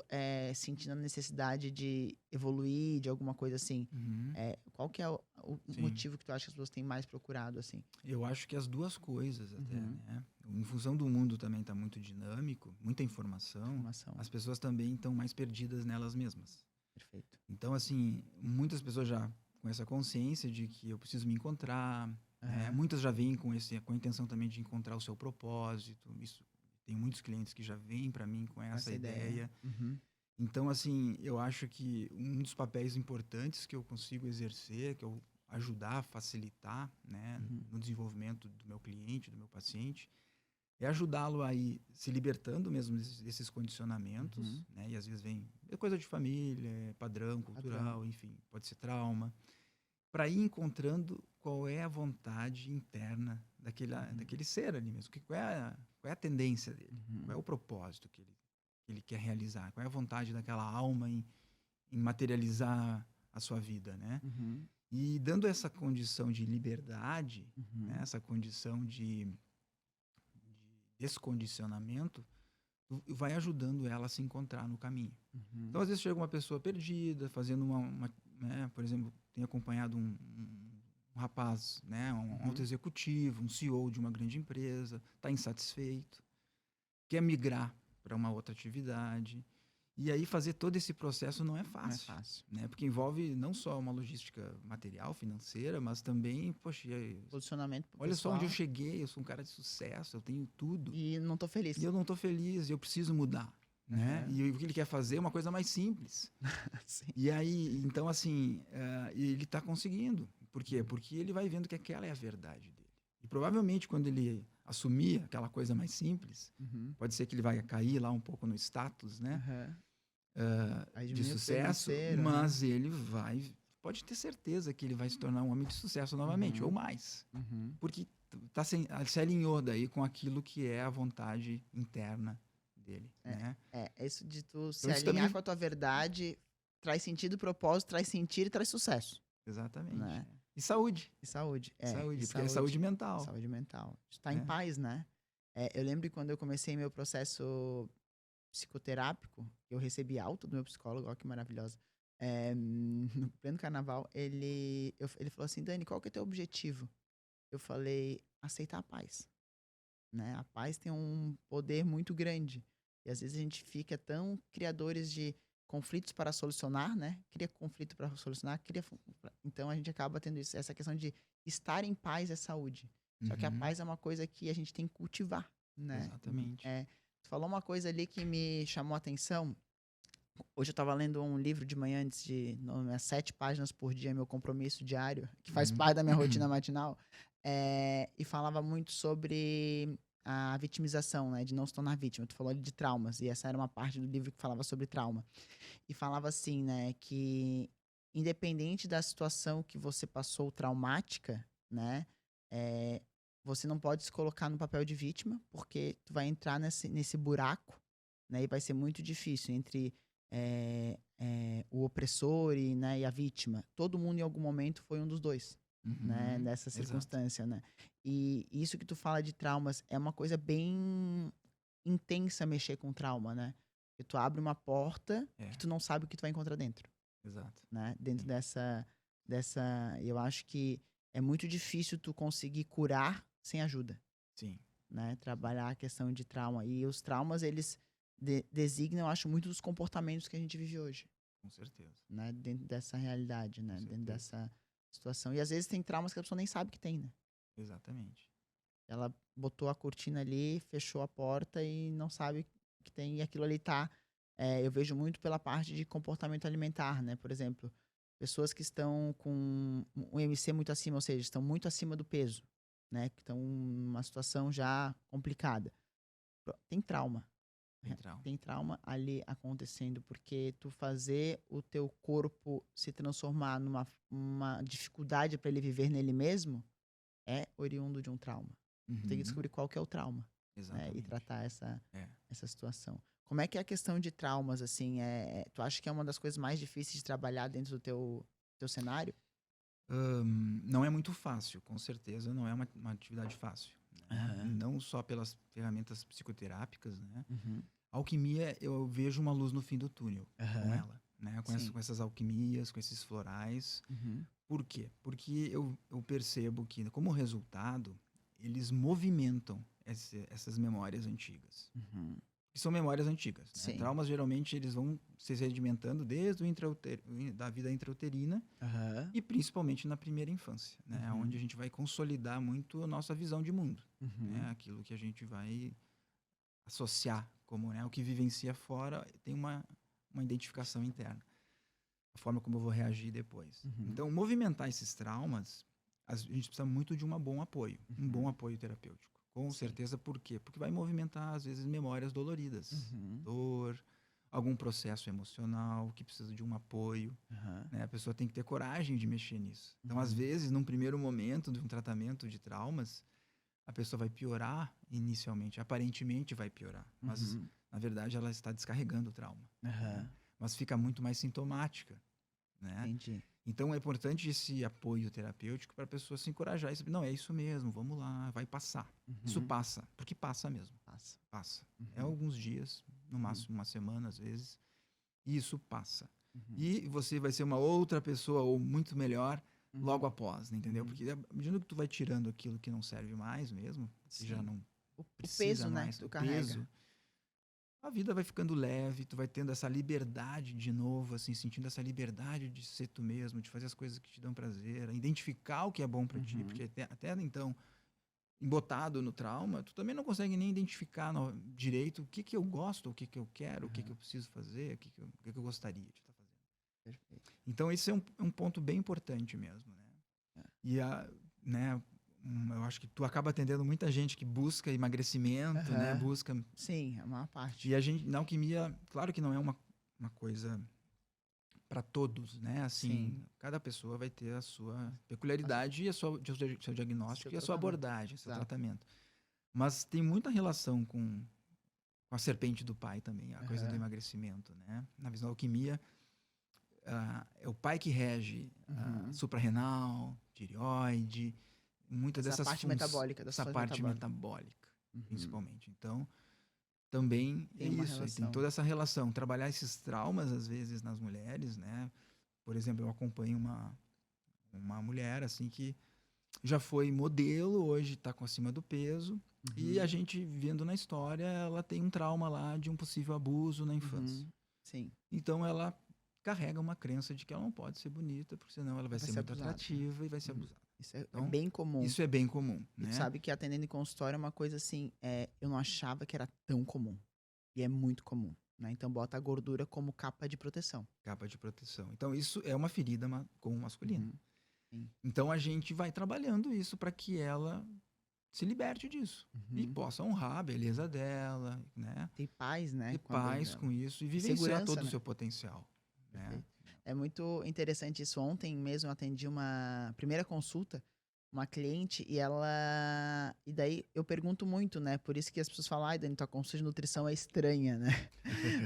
sentindo a necessidade de evoluir, de alguma coisa assim? Uhum. Qual que é o Sim. motivo que tu acha que as pessoas têm mais procurado, assim? Eu acho que as duas coisas até, Uhum. né? Em função do mundo também está muito dinâmico, muita informação, Informação. as pessoas também estão mais perdidas nelas mesmas. Perfeito. Então, assim, muitas pessoas já com essa consciência de que eu preciso me encontrar, né? Aham. Muitas já vêm com a intenção também de encontrar o seu propósito. Isso, tem muitos clientes que já vêm para mim com Com essa essa ideia. ideia. Uhum. Então, assim, eu acho que um dos papéis importantes que eu consigo exercer, que eu ajudar a facilitar, né, Uhum. no desenvolvimento do meu cliente, do meu paciente, é ajudá-lo a ir se libertando mesmo desses condicionamentos, Uhum. né? E às vezes vem é coisa de família, é padrão Padrão. cultural, enfim, pode ser trauma, para ir encontrando qual é a vontade interna Uhum. daquele ser ali mesmo, qual é a tendência dele, qual Uhum. é o propósito que ele quer realizar, qual é a vontade daquela alma em materializar a sua vida, né? Uhum. E dando essa condição de liberdade, né, Uhum. essa condição de descondicionamento, vai ajudando ela a se encontrar no caminho. Então, Uhum. às vezes, chega uma pessoa perdida, fazendo né, por exemplo, tem acompanhado um rapaz, né, um alto Uhum. executivo, um CEO de uma grande empresa, está insatisfeito, quer migrar para uma outra atividade. E aí fazer todo esse processo não é Não é fácil, fácil. né? Porque envolve não só uma logística material, financeira, mas também, poxa, e aí, Posicionamento pro olha só onde eu pessoal. cheguei, eu sou um cara de sucesso, eu tenho tudo. E não tô E feliz. eu não estou feliz, eu preciso mudar, né? Aham. E o que ele quer fazer é uma coisa mais simples. Sim. E aí, então, assim, ele está conseguindo. Por quê? Uhum. Porque ele vai vendo que aquela é a verdade dele. E provavelmente, quando ele assumir aquela coisa mais simples, Uhum. pode ser que ele vai cair lá um pouco no status, né? Aham. Aí De diminui o sucesso, financeiro, né? mas ele pode ter certeza que ele vai se tornar um homem de sucesso novamente, ou Uhum. mais. Uhum. Porque se alinhou daí com aquilo que é a vontade interna dele, É, né? isso de tu se Então isso alinhar também... com a tua verdade traz sentido, propósito, traz sentido e traz sucesso, Exatamente. né? E saúde. E saúde, e Saúde, porque é saúde saúde. mental, Saúde mental. Estar em né? paz, né? Eu lembro que quando eu comecei meu processo psicoterápico, eu recebi alta do meu psicólogo, olha que maravilhosa. No pleno carnaval, ele falou assim, Dani, qual que é o teu objetivo? Eu falei, aceitar a paz, né? A paz tem um poder muito grande. E às vezes a gente fica tão criadores de conflitos para solucionar, né? Cria conflito para solucionar, então a gente acaba tendo essa questão de estar em paz é saúde. Só que a paz é uma coisa que a gente tem que cultivar, né? Exatamente. Tu falou uma coisa ali que me chamou a atenção. Hoje eu estava lendo um livro de manhã antes de 7 páginas por dia, meu compromisso diário, que faz parte da minha rotina matinal, e falava muito sobre a vitimização, né, de não se tornar vítima. Tu falou ali de traumas, e essa era uma parte do livro que falava sobre trauma. E falava assim, né, que independente da situação que você passou traumática, né, você não pode se colocar no papel de vítima, porque tu vai entrar nesse buraco, né, e vai ser muito difícil entre o opressor né, e a vítima. Todo mundo em algum momento foi um dos dois, né, nessa circunstância, né? E isso que tu fala de traumas é uma coisa bem intensa mexer com trauma, né? Porque tu abre uma porta que tu não sabe o que tu vai encontrar dentro. Exato. Né? Dentro dessa... Eu acho que é muito difícil tu conseguir curar sem ajuda. Sim. Né? Trabalhar a questão de trauma. E os traumas, eles designam, eu acho, muito dos comportamentos que a gente vive hoje. Com certeza. Né? Dentro dessa realidade, né? Dentro dessa situação. E às vezes tem traumas que a pessoa nem sabe que tem, né? Exatamente. Ela botou a cortina ali, fechou a porta e não sabe que tem. E aquilo ali tá... eu vejo muito pela parte de comportamento alimentar, né? Por exemplo, pessoas que estão com um IMC muito acima, ou seja, estão muito acima do peso, né? Que estão numa situação já complicada. Tem trauma. Tem trauma ali acontecendo, porque tu fazer o teu corpo se transformar numa dificuldade para ele viver nele mesmo é oriundo de um trauma. Tu tem que descobrir qual que é o trauma, né? E tratar essa situação. Como é que é a questão de traumas, assim? Tu acha que é uma das coisas mais difíceis de trabalhar dentro do teu cenário? Não é muito fácil, com certeza. Não é uma atividade fácil. Né? Não só pelas ferramentas psicoterápicas, né? A alquimia, eu vejo uma luz no fim do túnel com ela. Né? Com essas alquimias, com esses florais. Por quê? Porque eu percebo que, como resultado, eles movimentam essas memórias antigas. Que são memórias antigas. Né? Traumas, geralmente, eles vão se sedimentando desde da vida intrauterina e principalmente na primeira infância, né? Onde a gente vai consolidar muito a nossa visão de mundo. Né? Aquilo que a gente vai associar como, né, o que vivencia fora tem uma identificação interna. A forma como eu vou reagir depois. Então, movimentar esses traumas, a gente precisa muito de um bom apoio. Um bom apoio terapêutico. Com certeza, por quê? Porque vai movimentar, às vezes, memórias doloridas. Dor, algum processo emocional que precisa de um apoio. Né? A pessoa tem que ter coragem de mexer nisso. Então, às vezes, num primeiro momento de um tratamento de traumas, a pessoa vai piorar inicialmente. Aparentemente vai piorar. Mas, na verdade, ela está descarregando o trauma. Né? Mas fica muito mais sintomática. Né? Entendi. Então, é importante esse apoio terapêutico para a pessoa se encorajar. E saber, não, é isso mesmo, vamos lá, vai passar. Isso passa, porque passa mesmo. Passa. É alguns dias, no máximo uma semana, às vezes. E isso passa. E você vai ser uma outra pessoa, ou muito melhor, logo após, né, entendeu? Porque à medida que tu vai tirando aquilo que não serve mais mesmo, que já não precisa peso, mais, né, o peso, a vida vai ficando leve, tu vai tendo essa liberdade de novo, assim, sentindo essa liberdade de ser tu mesmo, de fazer as coisas que te dão prazer, identificar o que é bom pra ti, porque até então, embotado no trauma, tu também não consegue nem identificar direito o que eu gosto, o que eu quero, o que eu preciso fazer, o que eu gostaria de estar fazendo. Perfeito. Então, esse é um ponto bem importante mesmo, né? E eu acho que tu acaba atendendo muita gente que busca emagrecimento, né? Busca... Sim, a maior parte. E a gente, na alquimia, claro que não é uma coisa para todos, né? Assim, cada pessoa vai ter a sua peculiaridade e seu diagnóstico e a sua abordagem, seu tratamento. Mas tem muita relação com a serpente do pai também, a coisa do emagrecimento, né? Na visão da alquimia, é o pai que rege suprarrenal, tireoide, muitas dessas parte metabólica, essa parte metabólica, principalmente. Então, também tem isso, tem toda essa relação. Trabalhar esses traumas, às vezes, nas mulheres, né? Por exemplo, eu acompanho uma mulher, assim, que já foi modelo, hoje está acima do peso, e a gente, vendo na história, ela tem um trauma lá de um possível abuso na infância. Sim. Então ela carrega uma crença de que ela não pode ser bonita, porque senão ela vai ser muito abusada. atrativa e vai ser abusada. Isso é Então, bem comum. isso é bem comum, E tu né? sabe que atendendo em consultório é uma coisa assim, eu não achava que era tão comum. E é muito comum, né? Então bota a gordura como capa de proteção. Capa de proteção. Então isso é uma ferida com o masculino. Uhum. Sim. Então a gente vai trabalhando isso para que ela se liberte disso e Uhum. possa honrar a beleza dela, né? Ter paz, né? Ter com a beleza paz dela. com isso e vivenciar segurança, todo o né? seu potencial, né? Perfeito. É muito interessante isso. Ontem mesmo eu atendi uma primeira consulta, uma cliente, e daí eu pergunto muito, né? Por isso que as pessoas falam, ai, Dani, tua consulta de nutrição é estranha, né?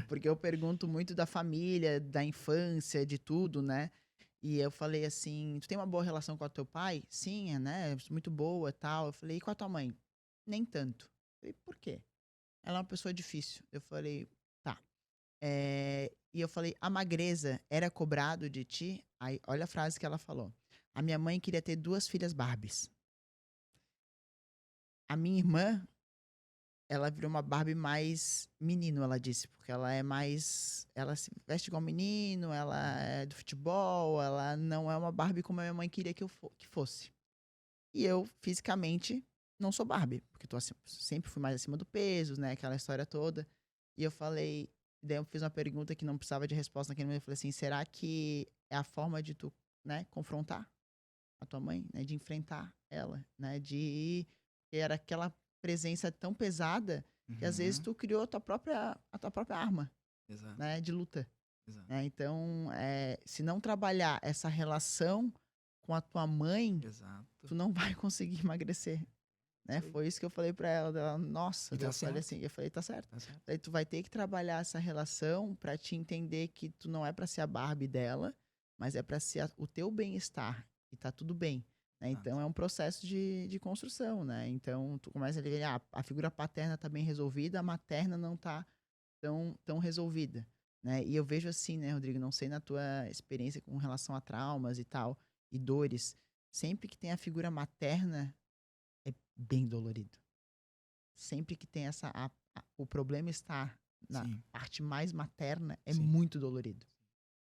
Porque eu pergunto muito da família, da infância, de tudo, né? E eu falei assim, tu tem uma boa relação com o teu pai? Sim, né? Muito boa, tal. Eu falei, e com a tua mãe? Nem tanto. Eu falei, por quê? Ela é uma pessoa difícil. Eu falei, tá. E eu falei, a magreza era cobrado de ti? Aí, olha a frase que ela falou. A minha mãe queria ter 2 filhas Barbies. A minha irmã, ela virou uma Barbie mais menino, ela disse, porque ela é mais, ela se veste igual menino, ela é do futebol, ela não é uma Barbie como a minha mãe queria que fosse. E eu, fisicamente, não sou Barbie, porque sempre fui mais acima do peso, né, aquela história toda. E eu falei, daí eu fiz uma pergunta que não precisava de resposta naquele momento, eu falei assim, será que é a forma de tu, né, confrontar a tua mãe, né, de enfrentar ela, né, que era aquela presença tão pesada que às vezes Uhum. tu criou a tua própria arma, Exato, né, de luta, exato, né? Então, se não trabalhar essa relação com a tua mãe, exato. tu não vai conseguir emagrecer, né? Isso aí. Foi isso que eu falei pra ela, dela, nossa, E daí tá eu falei certo, assim, eu falei, tá certo. tá certo. Daí tu vai ter que trabalhar essa relação pra te entender que tu não é pra ser a Barbie dela, mas é pra ser o teu bem-estar e tá tudo bem, né? Exato. Então é um processo de construção, né? Então tu começa a ver, a figura paterna tá bem resolvida, a materna não tá tão resolvida, né? E eu vejo assim, né, Rodrigo, não sei na tua experiência com relação a traumas e tal, e dores, sempre que tem a figura materna, é bem dolorido. Sempre que tem o problema está na Sim, parte mais materna, é sim, muito dolorido,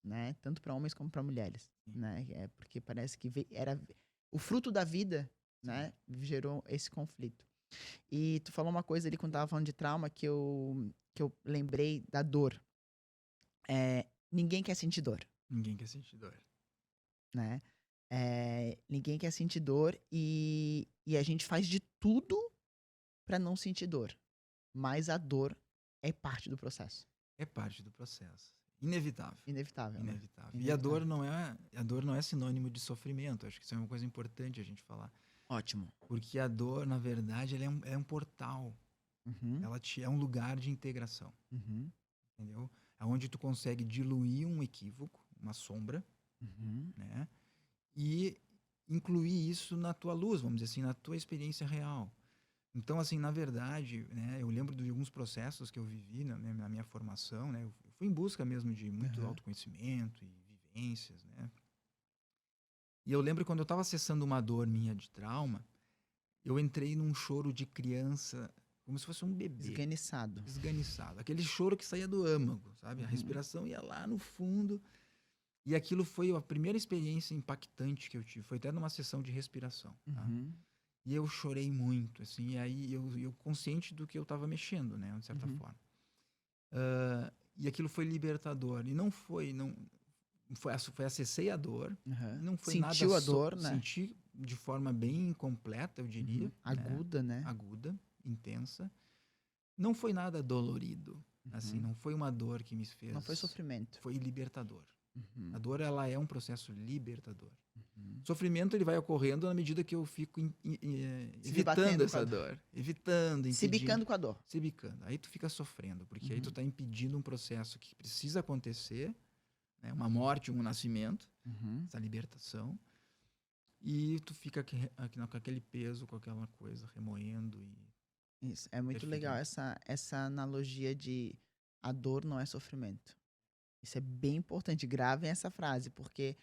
né? Tanto para homens como para mulheres, sim, né? É porque parece que era o fruto da vida, sim. né? Gerou esse conflito. E tu falou uma coisa ali quando tava falando de trauma que eu lembrei da dor. Ninguém quer sentir dor, Ninguém quer sentir dor. né? Ninguém quer sentir dor e a gente faz de tudo para não sentir dor. Mas a dor é parte do processo. É parte do processo. Inevitável. Inevitável, né? Inevitável. E Inevitável. a dor não é sinônimo de sofrimento. Acho que isso é uma coisa importante a gente falar. Ótimo. Porque a dor, na verdade, ela é um portal. Uhum, É um lugar de integração. uhum, Entendeu? É onde tu consegue diluir um equívoco, uma sombra, uhum, né? E incluir isso na tua luz, vamos dizer assim, na tua experiência real. Então, assim, na verdade, né, eu lembro de alguns processos que eu vivi na minha formação, né? Eu fui em busca mesmo de muito uhum. autoconhecimento e vivências, né? E eu lembro quando eu estava acessando uma dor minha de trauma, eu entrei num choro de criança, como se fosse um bebê, Esganiçado. esganiçado. Aquele choro que saía do âmago, sabe? A Uhum, respiração ia lá no fundo. E aquilo foi a primeira experiência impactante que eu tive. Foi até numa sessão de respiração, tá? uhum, E eu chorei muito, assim. E aí eu consciente do que eu estava mexendo, né? De certa uhum, forma. E aquilo foi libertador. E não foi... Não, foi acessei a dor. uhum. Não foi nada Sentiu a dor, né? senti de forma bem completa, eu diria, Uhum. né? Aguda, né? Aguda, intensa. Não foi nada dolorido, assim, Uhum. não foi uma dor que me fez. Não foi sofrimento. Foi libertador. A Uhum, dor, ela é um processo libertador. uhum. Sofrimento, ele vai ocorrendo na medida que eu fico Se evitando debatendo com a essa dor. dor, evitando, Se impedindo, bicando com a dor. se bicando. Aí tu fica sofrendo, porque aí tu Uhum, tá impedindo um processo que precisa acontecer, né? Uma morte, um nascimento, uhum. essa libertação. E tu fica aqui com aquele peso, com aquela coisa remoendo e Isso. É muito legal interferindo. essa analogia de a dor não é sofrimento. Isso é bem importante. Gravem essa frase, porque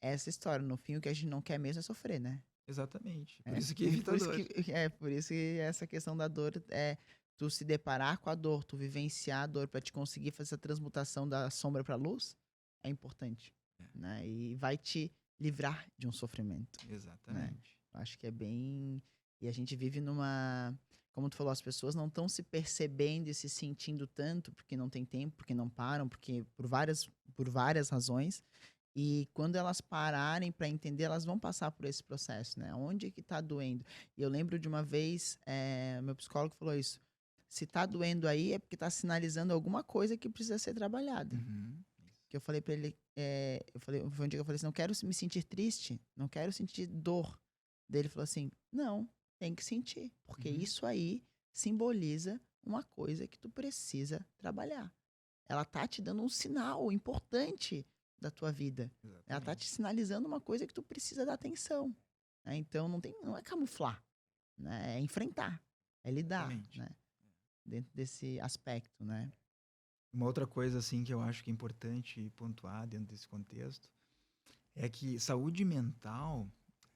essa história, no fim, o que a gente não quer mesmo é sofrer, né? Exatamente. Por É. isso que E evita por a isso dor. que, por isso que essa questão da dor tu se deparar com a dor, tu vivenciar a dor para te conseguir fazer essa transmutação da sombra para a luz, é importante, É. né? E vai te livrar de um sofrimento, né? Exatamente. Eu acho que é bem... E a gente vive numa... Como tu falou, as pessoas não estão se percebendo e se sentindo tanto porque não tem tempo, porque não param, porque por várias razões. E quando elas pararem para entender, elas vão passar por esse processo, né? Onde é que tá doendo? E eu lembro de uma vez, meu psicólogo falou isso. Se tá doendo aí, é porque tá sinalizando alguma coisa que precisa ser trabalhada. Uhum. Que eu falei para ele, foi um dia que eu falei assim, não quero me sentir triste, não quero sentir dor. Daí ele falou assim, não, tem que sentir, porque Uhum. isso aí simboliza uma coisa que tu precisa trabalhar. Ela tá te dando um sinal importante da tua vida. Ela tá te Exatamente. sinalizando uma coisa que tu precisa dar atenção, né? Então não é camuflar, né? É enfrentar, é lidar, Exatamente. né? Dentro desse aspecto, né? Uma outra coisa assim que eu acho que é importante pontuar dentro desse contexto é que saúde mental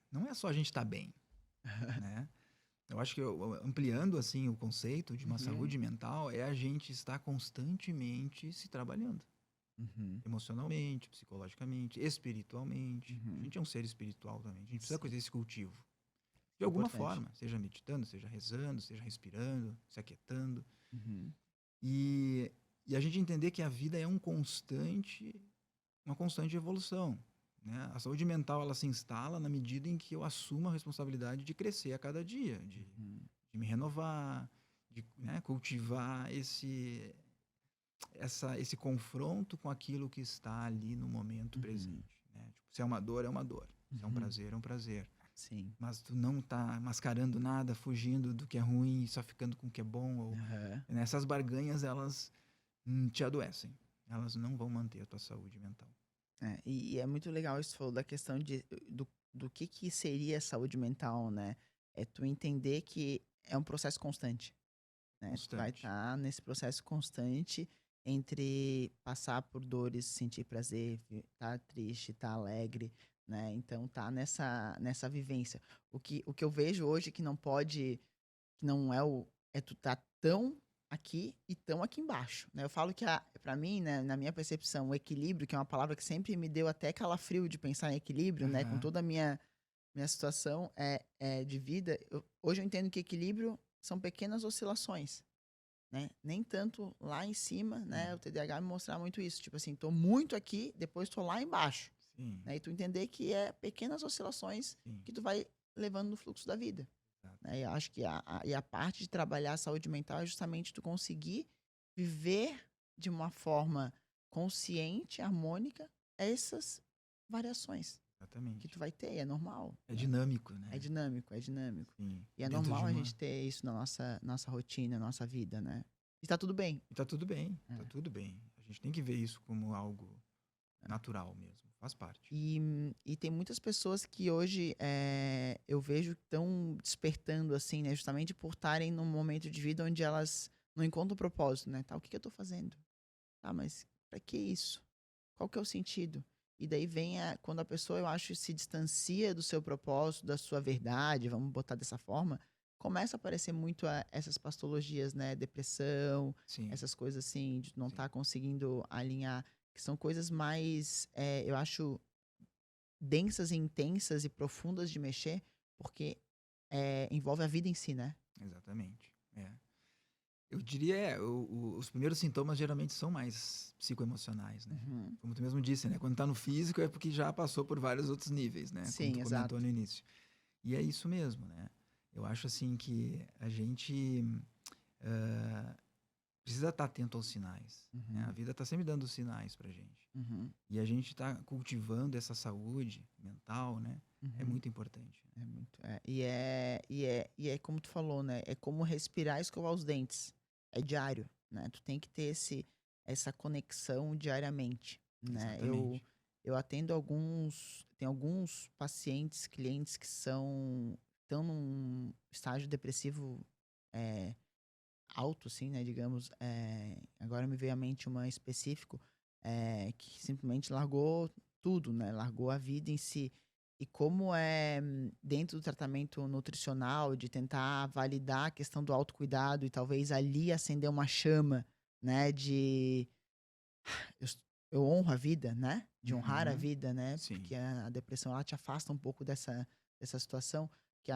não é só a gente estar bem, né? Eu acho que ampliando assim o conceito de uma Uhum, saúde mental é a gente estar constantemente se trabalhando, uhum, emocionalmente, psicologicamente, espiritualmente. A uhum. gente é um ser espiritual também. A gente precisa Sim, fazer esse cultivo de alguma importante. forma, seja meditando, seja rezando, seja respirando, se aquietando. Uhum, E, e a gente entender que a vida é uma constante evolução. Né? A saúde mental ela se instala na medida em que eu assumo a responsabilidade de crescer a cada dia, uhum, de me renovar, de né, cultivar esse confronto com aquilo que está ali no momento uhum, presente. Né? Tipo, se é uma dor, é uma dor. Se é um uhum. prazer, é um prazer. Sim. Mas tu não tá mascarando nada, fugindo do que é ruim e só ficando com o que é bom. Ou, Aham. né, essas barganhas, elas te adoecem. Elas não vão manter a tua saúde mental. E é muito legal isso que tu falou da questão do que seria saúde mental, né? É tu entender que é um processo constante, né? Tu vai Constante. estar nesse processo constante entre passar por dores, sentir prazer, tá triste, tá alegre, né? Então tá nessa vivência. O que eu vejo hoje que não pode, que não é é tu tá tão aqui e tão aqui embaixo, né? Eu falo que para mim, né, na minha percepção, o equilíbrio, que é uma palavra que sempre me deu até calafrio de pensar em equilíbrio, né, com Aham. toda a minha situação de vida, hoje eu entendo que equilíbrio são pequenas oscilações, né? Nem tanto lá em cima, né? O Sim. TDAH me mostrar muito isso, tipo assim, tô muito aqui, depois tô lá embaixo, Sim. né? E tu entender que é pequenas oscilações Sim. que tu vai levando no fluxo da vida, Exato. né? Eu acho que a parte de trabalhar a saúde mental é justamente tu conseguir viver de uma forma consciente, harmônica, essas variações que tu Exatamente. vai ter, é normal, É né? dinâmico, É né? dinâmico, é dinâmico. Sim. E é Dentro normal de a uma. gente ter isso na nossa rotina, na nossa vida, né? E tá tudo bem. E tá tudo bem. Tá É. tudo bem. A gente tem que ver isso como algo natural mesmo. Faz parte. E tem muitas pessoas que hoje eu vejo que estão despertando, assim, né? Justamente por estarem num momento de vida onde elas não encontram propósito, né? Tá, o que eu tô fazendo? Tá, mas pra que isso? Qual que é o sentido? E daí vem quando a pessoa, eu acho, se distancia do seu propósito, da sua verdade, vamos botar dessa forma, começa a aparecer muito essas patologias, né? Depressão, Sim. essas coisas assim, de não Sim. estar conseguindo alinhar, que são coisas mais, eu acho, densas e intensas e profundas de mexer, porque envolve a vida em si, né? Exatamente. É. Eu diria, os primeiros sintomas geralmente são mais psicoemocionais, né? Uhum. Como tu mesmo disse, né? Quando tá no físico é porque já passou por vários outros níveis, né? Como Sim, tu comentou exato. no início. E é isso mesmo, né? Eu acho assim que a gente precisa estar atento aos sinais, né? A Uhum. vida tá sempre dando sinais pra gente. Uhum. E a gente tá cultivando essa saúde mental, né? É Uhum. muito importante. Né? É muito. E é como tu falou, né? É como respirar e escovar os dentes. É diário, né? Tu tem que ter essa conexão diariamente, né? Eu, Exatamente. eu atendo tem alguns pacientes, clientes que estão num estágio depressivo é, alto, assim, né? Digamos, agora me veio à mente uma específico que simplesmente largou tudo, né? Largou a vida em si. e como é dentro do tratamento nutricional, de tentar validar a questão do autocuidado e talvez ali acender uma chama, né, de eu, eu honro a vida, né, de honrar a Uhum. vida, né, Sim, porque a depressão ela te afasta um pouco dessa situação, que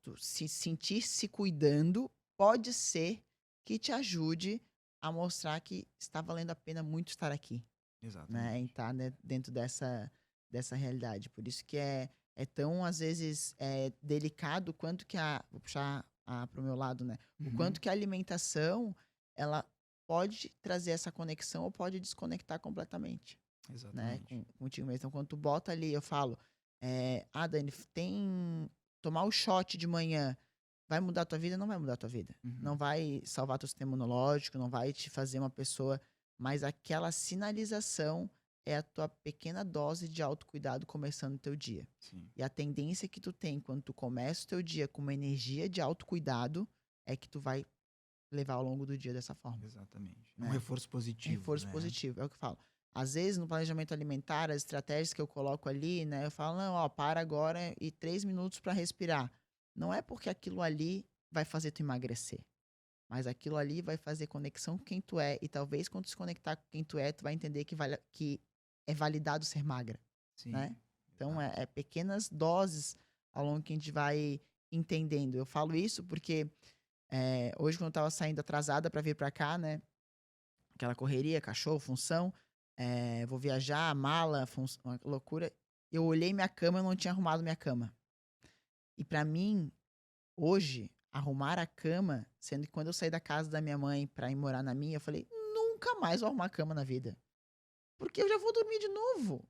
tu se sentir se cuidando pode ser que te ajude a mostrar que está valendo a pena muito estar aqui, né, em exatamente. estar, né, dentro dessa realidade. Por isso que é tão, às vezes, delicado quanto que vou puxar para o meu lado, né? O Uhum. quanto que a alimentação, ela pode trazer essa conexão ou pode desconectar completamente, né? Exatamente. Contigo mesmo. Então, quando tu bota ali, eu falo, Dani, tomar o shot de manhã, vai mudar a tua vida? Não vai mudar a tua vida. Não Uhum. vai salvar teu sistema imunológico, não vai te fazer uma pessoa, mas aquela sinalização é a tua pequena dose de autocuidado começando o teu dia. Sim, E a tendência que tu tem quando tu começa o teu dia com uma energia de autocuidado é que tu vai levar ao longo do dia dessa forma, exatamente. É um né? reforço É positivo, reforço né? positivo, é o que eu falo. Às vezes, no planejamento alimentar, as estratégias que eu coloco ali, né? Eu falo, não, ó, para agora e 3 minutos para respirar. Não é porque aquilo ali vai fazer tu emagrecer. Mas aquilo ali vai fazer conexão com quem tu é. E talvez quando tu se conectar com quem tu é, tu vai entender que é validado ser magra, Sim, né? Então, exato. é pequenas doses ao longo que a gente vai entendendo. Eu falo isso porque hoje, quando eu tava saindo atrasada para vir para cá, né? Aquela correria, cachorro, função, vou viajar, mala, uma loucura. Eu olhei minha cama, eu não tinha arrumado minha cama. E para mim, hoje, arrumar a cama, sendo que quando eu saí da casa da minha mãe pra ir morar na minha, eu falei, nunca mais vou arrumar a cama na vida. Porque eu já vou dormir de novo.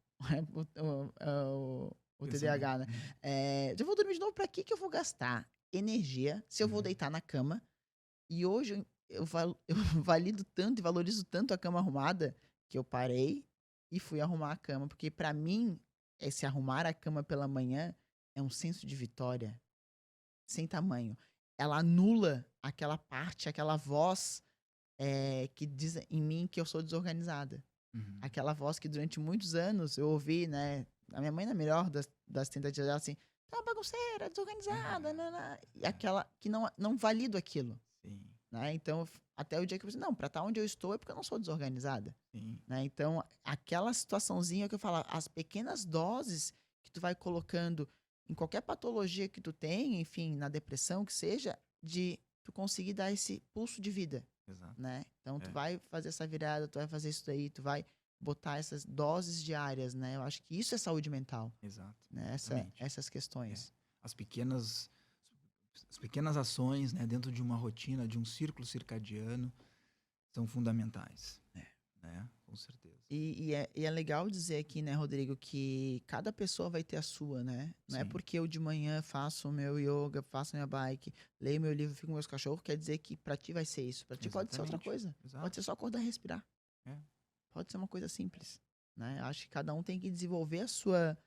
O Pensamento. TDAH, né? Uhum. Já vou dormir de novo, pra que que eu vou gastar energia se eu vou Uhum. deitar na cama? E hoje eu valido tanto e valorizo tanto a cama arrumada que eu parei e fui arrumar a cama. Porque pra mim, esse arrumar a cama pela manhã é um senso de vitória sem tamanho. Ela anula aquela parte, aquela voz que diz em mim que eu sou desorganizada. Uhum. Aquela voz que durante muitos anos eu ouvi, né? A minha mãe, na melhor das tentativas dela, assim, tá uma bagunceira, desorganizada, Ah, né? E é. aquela que não valido aquilo, Sim, né? Então, até o dia que eu pensei, não, pra estar onde eu estou é porque eu não sou desorganizada, sim. né? Então, aquela situaçãozinha que eu falo, as pequenas doses que tu vai colocando em qualquer patologia que tu tem, enfim, na depressão que seja, de tu conseguir dar esse pulso de vida, Exato. né? Então, tu É, vai fazer essa virada, tu vai fazer isso daí, tu vai botar essas doses diárias, né? Eu acho que isso é saúde mental, exato. né? Exatamente. Essas É. questões. As pequenas, as pequenas ações, né, dentro de uma rotina, de um círculo circadiano, são fundamentais, né? Com certeza. E é legal dizer aqui, né, Rodrigo, que cada pessoa vai ter a sua, né? Não é Sim, porque eu de manhã faço o meu yoga, faço a minha bike, leio meu livro, fico com meus cachorros, quer dizer que pra ti vai ser isso. Pra ti pode ser outra exatamente. coisa. Pode ser Exato. só acordar e respirar. É. Pode ser uma coisa simples, né? Acho que cada um tem que desenvolver a sua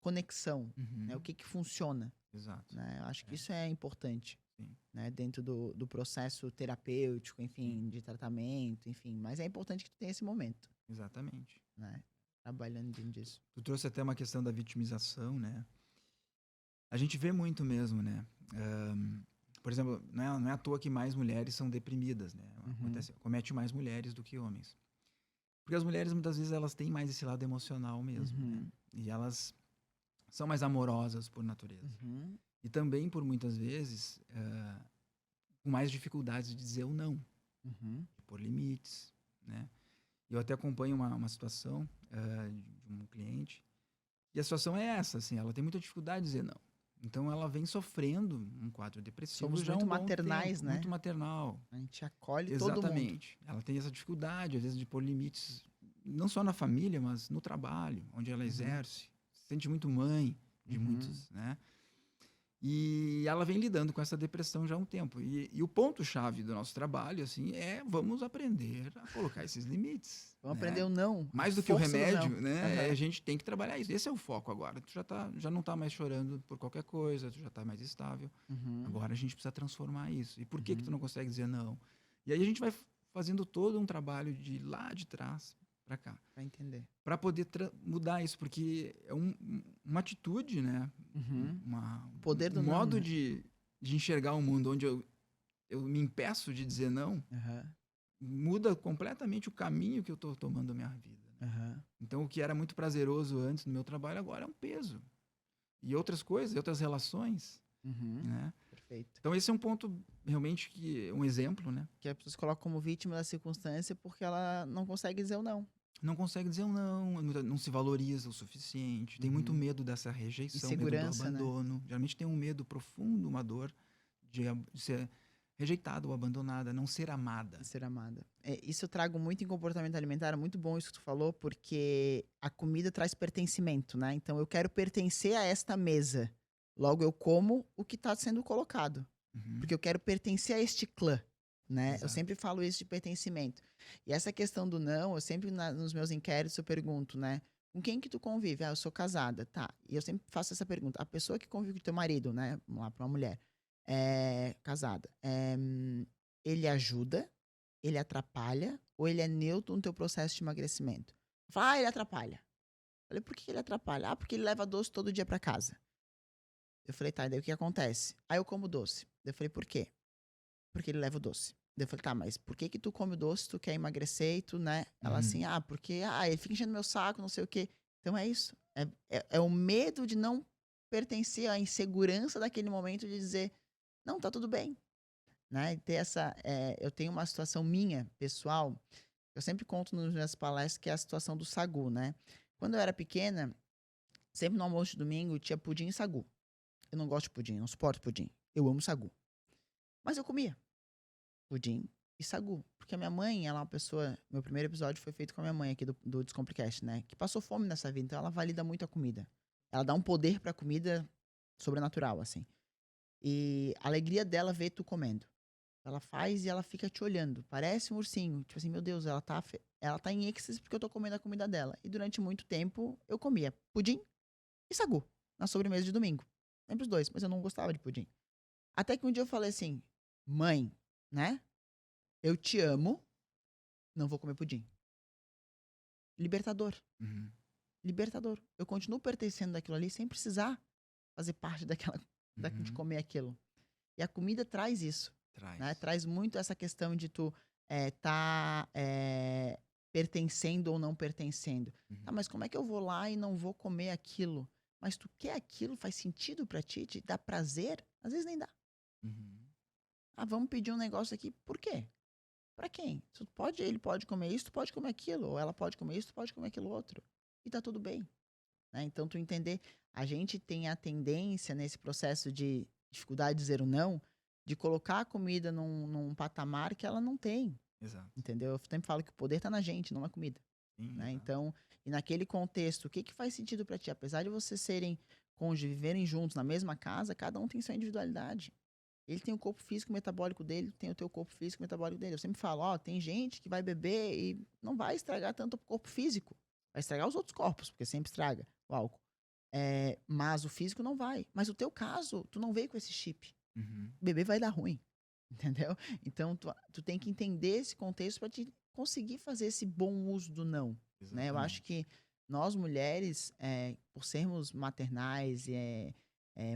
conexão, né? O Uhum. que que funciona, Exato. né? Eu acho que É. isso é importante, Sim, né? Dentro do processo terapêutico, sim. enfim, de tratamento, enfim. Mas é importante que tu tenha esse momento, Exatamente. né? Trabalhando dentro disso. Tu trouxe até uma questão da vitimização, né? A gente vê muito mesmo, né? Por exemplo, não é à toa que mais mulheres são deprimidas, né? Uhum, Comete mais mulheres do que homens. Porque as mulheres, muitas vezes, elas têm mais esse lado emocional mesmo, né? uhum, E elas são mais amorosas por natureza. uhum, E também, por muitas vezes, com mais dificuldades de dizer o não, uhum, de pôr limites, né? Eu até acompanho uma situação de um cliente, e a situação é essa, assim, ela tem muita dificuldade de dizer não. Então, ela vem sofrendo um quadro depressivo somos já há muito um bom maternais, tempo, muito né? maternal. A gente acolhe todo mundo. Exatamente. Ela tem essa dificuldade, às vezes, de pôr limites, não só na família, mas no trabalho, onde ela Uhum, exerce. Se sente muito mãe de uhum, muitos, né? E ela vem lidando com essa depressão já há um tempo. E o ponto-chave do nosso trabalho, assim, vamos aprender a colocar esses limites, vamos aprender né? o não, a Mais do que o força do não. remédio, né? A Aham, gente tem que trabalhar isso. Esse é o foco agora. Tu já não tá mais chorando por qualquer coisa, tu já tá mais estável. uhum, Agora a gente precisa transformar isso. E por que tu uhum, não consegue dizer não? E aí a gente vai fazendo todo um trabalho de lá de trás para cá. Pra entender. Para poder mudar isso, porque é uma atitude, né? O poder do Um não, modo né? de enxergar o mundo onde eu me impeço de dizer não, Aham, muda completamente o caminho que eu estou tomando da minha vida. Né? aham. Então, o que era muito prazeroso antes no meu trabalho, agora é um peso. E outras coisas, outras relações, né? Perfeito. Então, esse é um ponto realmente um exemplo, né? Que a pessoa se coloca como vítima da circunstância porque ela não consegue dizer o não. Não consegue dizer um não, não se valoriza o suficiente, tem muito medo dessa rejeição, medo do Insegurança, né? abandono. Geralmente tem um medo profundo, uma dor de ser rejeitada ou abandonada, não ser amada. De ser amada. Isso eu trago muito em comportamento alimentar, é muito bom isso que tu falou, porque a comida traz pertencimento, né? Então eu quero pertencer a esta mesa. Logo eu como o que está sendo colocado. Uhum. Porque eu quero pertencer a este clã, né? Exato. Eu sempre falo isso de pertencimento. E essa questão do não, eu sempre nos meus inquéritos eu pergunto, né? Com quem que tu convive? Ah, eu sou casada, tá. E eu sempre faço essa pergunta. A pessoa que convive com teu marido, né? Vamos lá, pra uma mulher. Casada. Ele ajuda? Ele atrapalha? Ou ele é neutro no teu processo de emagrecimento? Fala, ele atrapalha. Eu falei, por que ele atrapalha? Ah, porque ele leva doce todo dia pra casa. Eu falei, tá, e daí o que acontece? Aí eu como doce. Eu falei, por quê? Porque ele leva o doce. Daí eu falei, tá, mas por que que tu come o doce, tu quer emagrecer e tu, né? Ela assim, porque, ele fica enchendo meu saco, não sei o quê. Então é isso. É o medo de não pertencer, à insegurança daquele momento de dizer, não, tá tudo bem. Né? E ter eu tenho uma situação minha, pessoal, eu sempre conto nas minhas palestras, que é a situação do sagu, né? Quando eu era pequena, sempre no almoço de domingo tinha pudim e sagu. Eu não gosto de pudim, não suporto pudim. Eu amo sagu. Mas eu comia pudim e sagu. Porque a minha mãe, ela é uma pessoa. Meu primeiro episódio foi feito com a minha mãe aqui do Descomplicast, né? Que passou fome nessa vida, então ela valida muito a comida. Ela dá um poder pra comida sobrenatural, assim. E a alegria dela ver tu comendo. Ela faz e ela fica te olhando. Parece um ursinho. Tipo assim, meu Deus, ela tá em êxtase porque eu tô comendo a comida dela. E durante muito tempo eu comia pudim e sagu na sobremesa de domingo. Sempre os dois, mas eu não gostava de pudim. Até que um dia eu falei assim: mãe, né? Eu te amo, não vou comer pudim. Libertador. Uhum. Libertador. Eu continuo pertencendo daquilo ali sem precisar fazer parte de comer aquilo. E a comida traz isso. Né? Traz muito essa questão de tu tá pertencendo ou não pertencendo. Tá, mas como é que eu vou lá e não vou comer aquilo? Mas tu quer aquilo? Faz sentido pra ti? Te dá prazer? Às vezes nem dá. Ah, vamos pedir um negócio aqui. Por quê? Pra quem? Ele pode comer isso, tu pode comer aquilo. Ou ela pode comer isso, tu pode comer aquilo outro. E tá tudo bem. Né? Então, tu entender, a gente tem a tendência nesse processo de dificuldade de dizer o não, de colocar a comida num patamar que ela não tem. Exato. Entendeu? Eu sempre falo que o poder tá na gente, não na comida. Sim, Né? exato. Então, e naquele contexto, o que faz sentido pra ti? Apesar de vocês serem cônjuges, viverem juntos na mesma casa, cada um tem sua individualidade. Ele tem o corpo físico e metabólico dele, tem o teu corpo físico e metabólico dele. Eu sempre falo, tem gente que vai beber e não vai estragar tanto o corpo físico. Vai estragar os outros corpos, porque sempre estraga o álcool. Mas o físico não vai. Mas o teu caso, tu não veio com esse chip. Beber vai dar ruim. Entendeu? Então, tu tem que entender esse contexto para te conseguir fazer esse bom uso do não. Né? Eu acho que nós mulheres, por sermos maternais e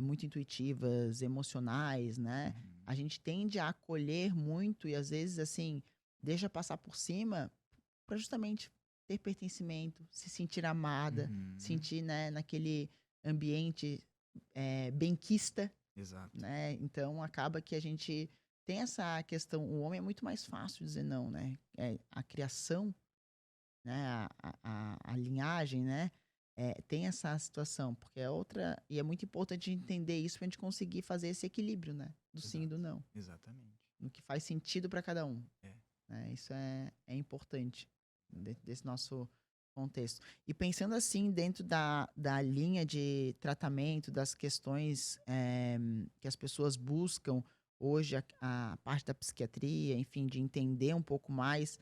muito intuitivas, emocionais, né? A gente tende a acolher muito e às vezes, assim, deixa passar por cima para justamente ter pertencimento, se sentir amada, sentir, né, naquele ambiente benquista. Exato. Né? Então, acaba que a gente tem essa questão, o homem é muito mais fácil dizer não, né? A criação, né? A linhagem, né? Tem essa situação, porque é outra, e é muito importante entender isso pra gente conseguir fazer esse equilíbrio, né? Do sim e do não. Exatamente. No que faz sentido para cada um. É. Né? Isso é importante dentro desse nosso contexto. E pensando assim, dentro da linha de tratamento, das questões que as pessoas buscam hoje, a parte da psiquiatria, enfim, de entender um pouco mais,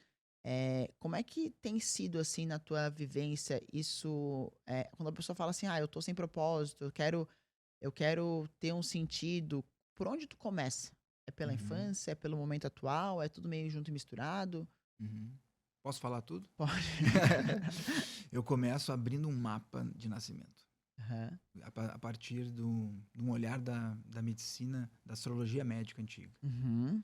como é que tem sido, assim, na tua vivência, isso, quando a pessoa fala assim, eu tô sem propósito, eu quero ter um sentido, por onde tu começa? É pela infância, é pelo momento atual, é tudo meio junto e misturado? Posso falar tudo? Pode. Eu começo abrindo um mapa de nascimento. Aham. A partir de um olhar da medicina, da astrologia médica antiga. Uhum.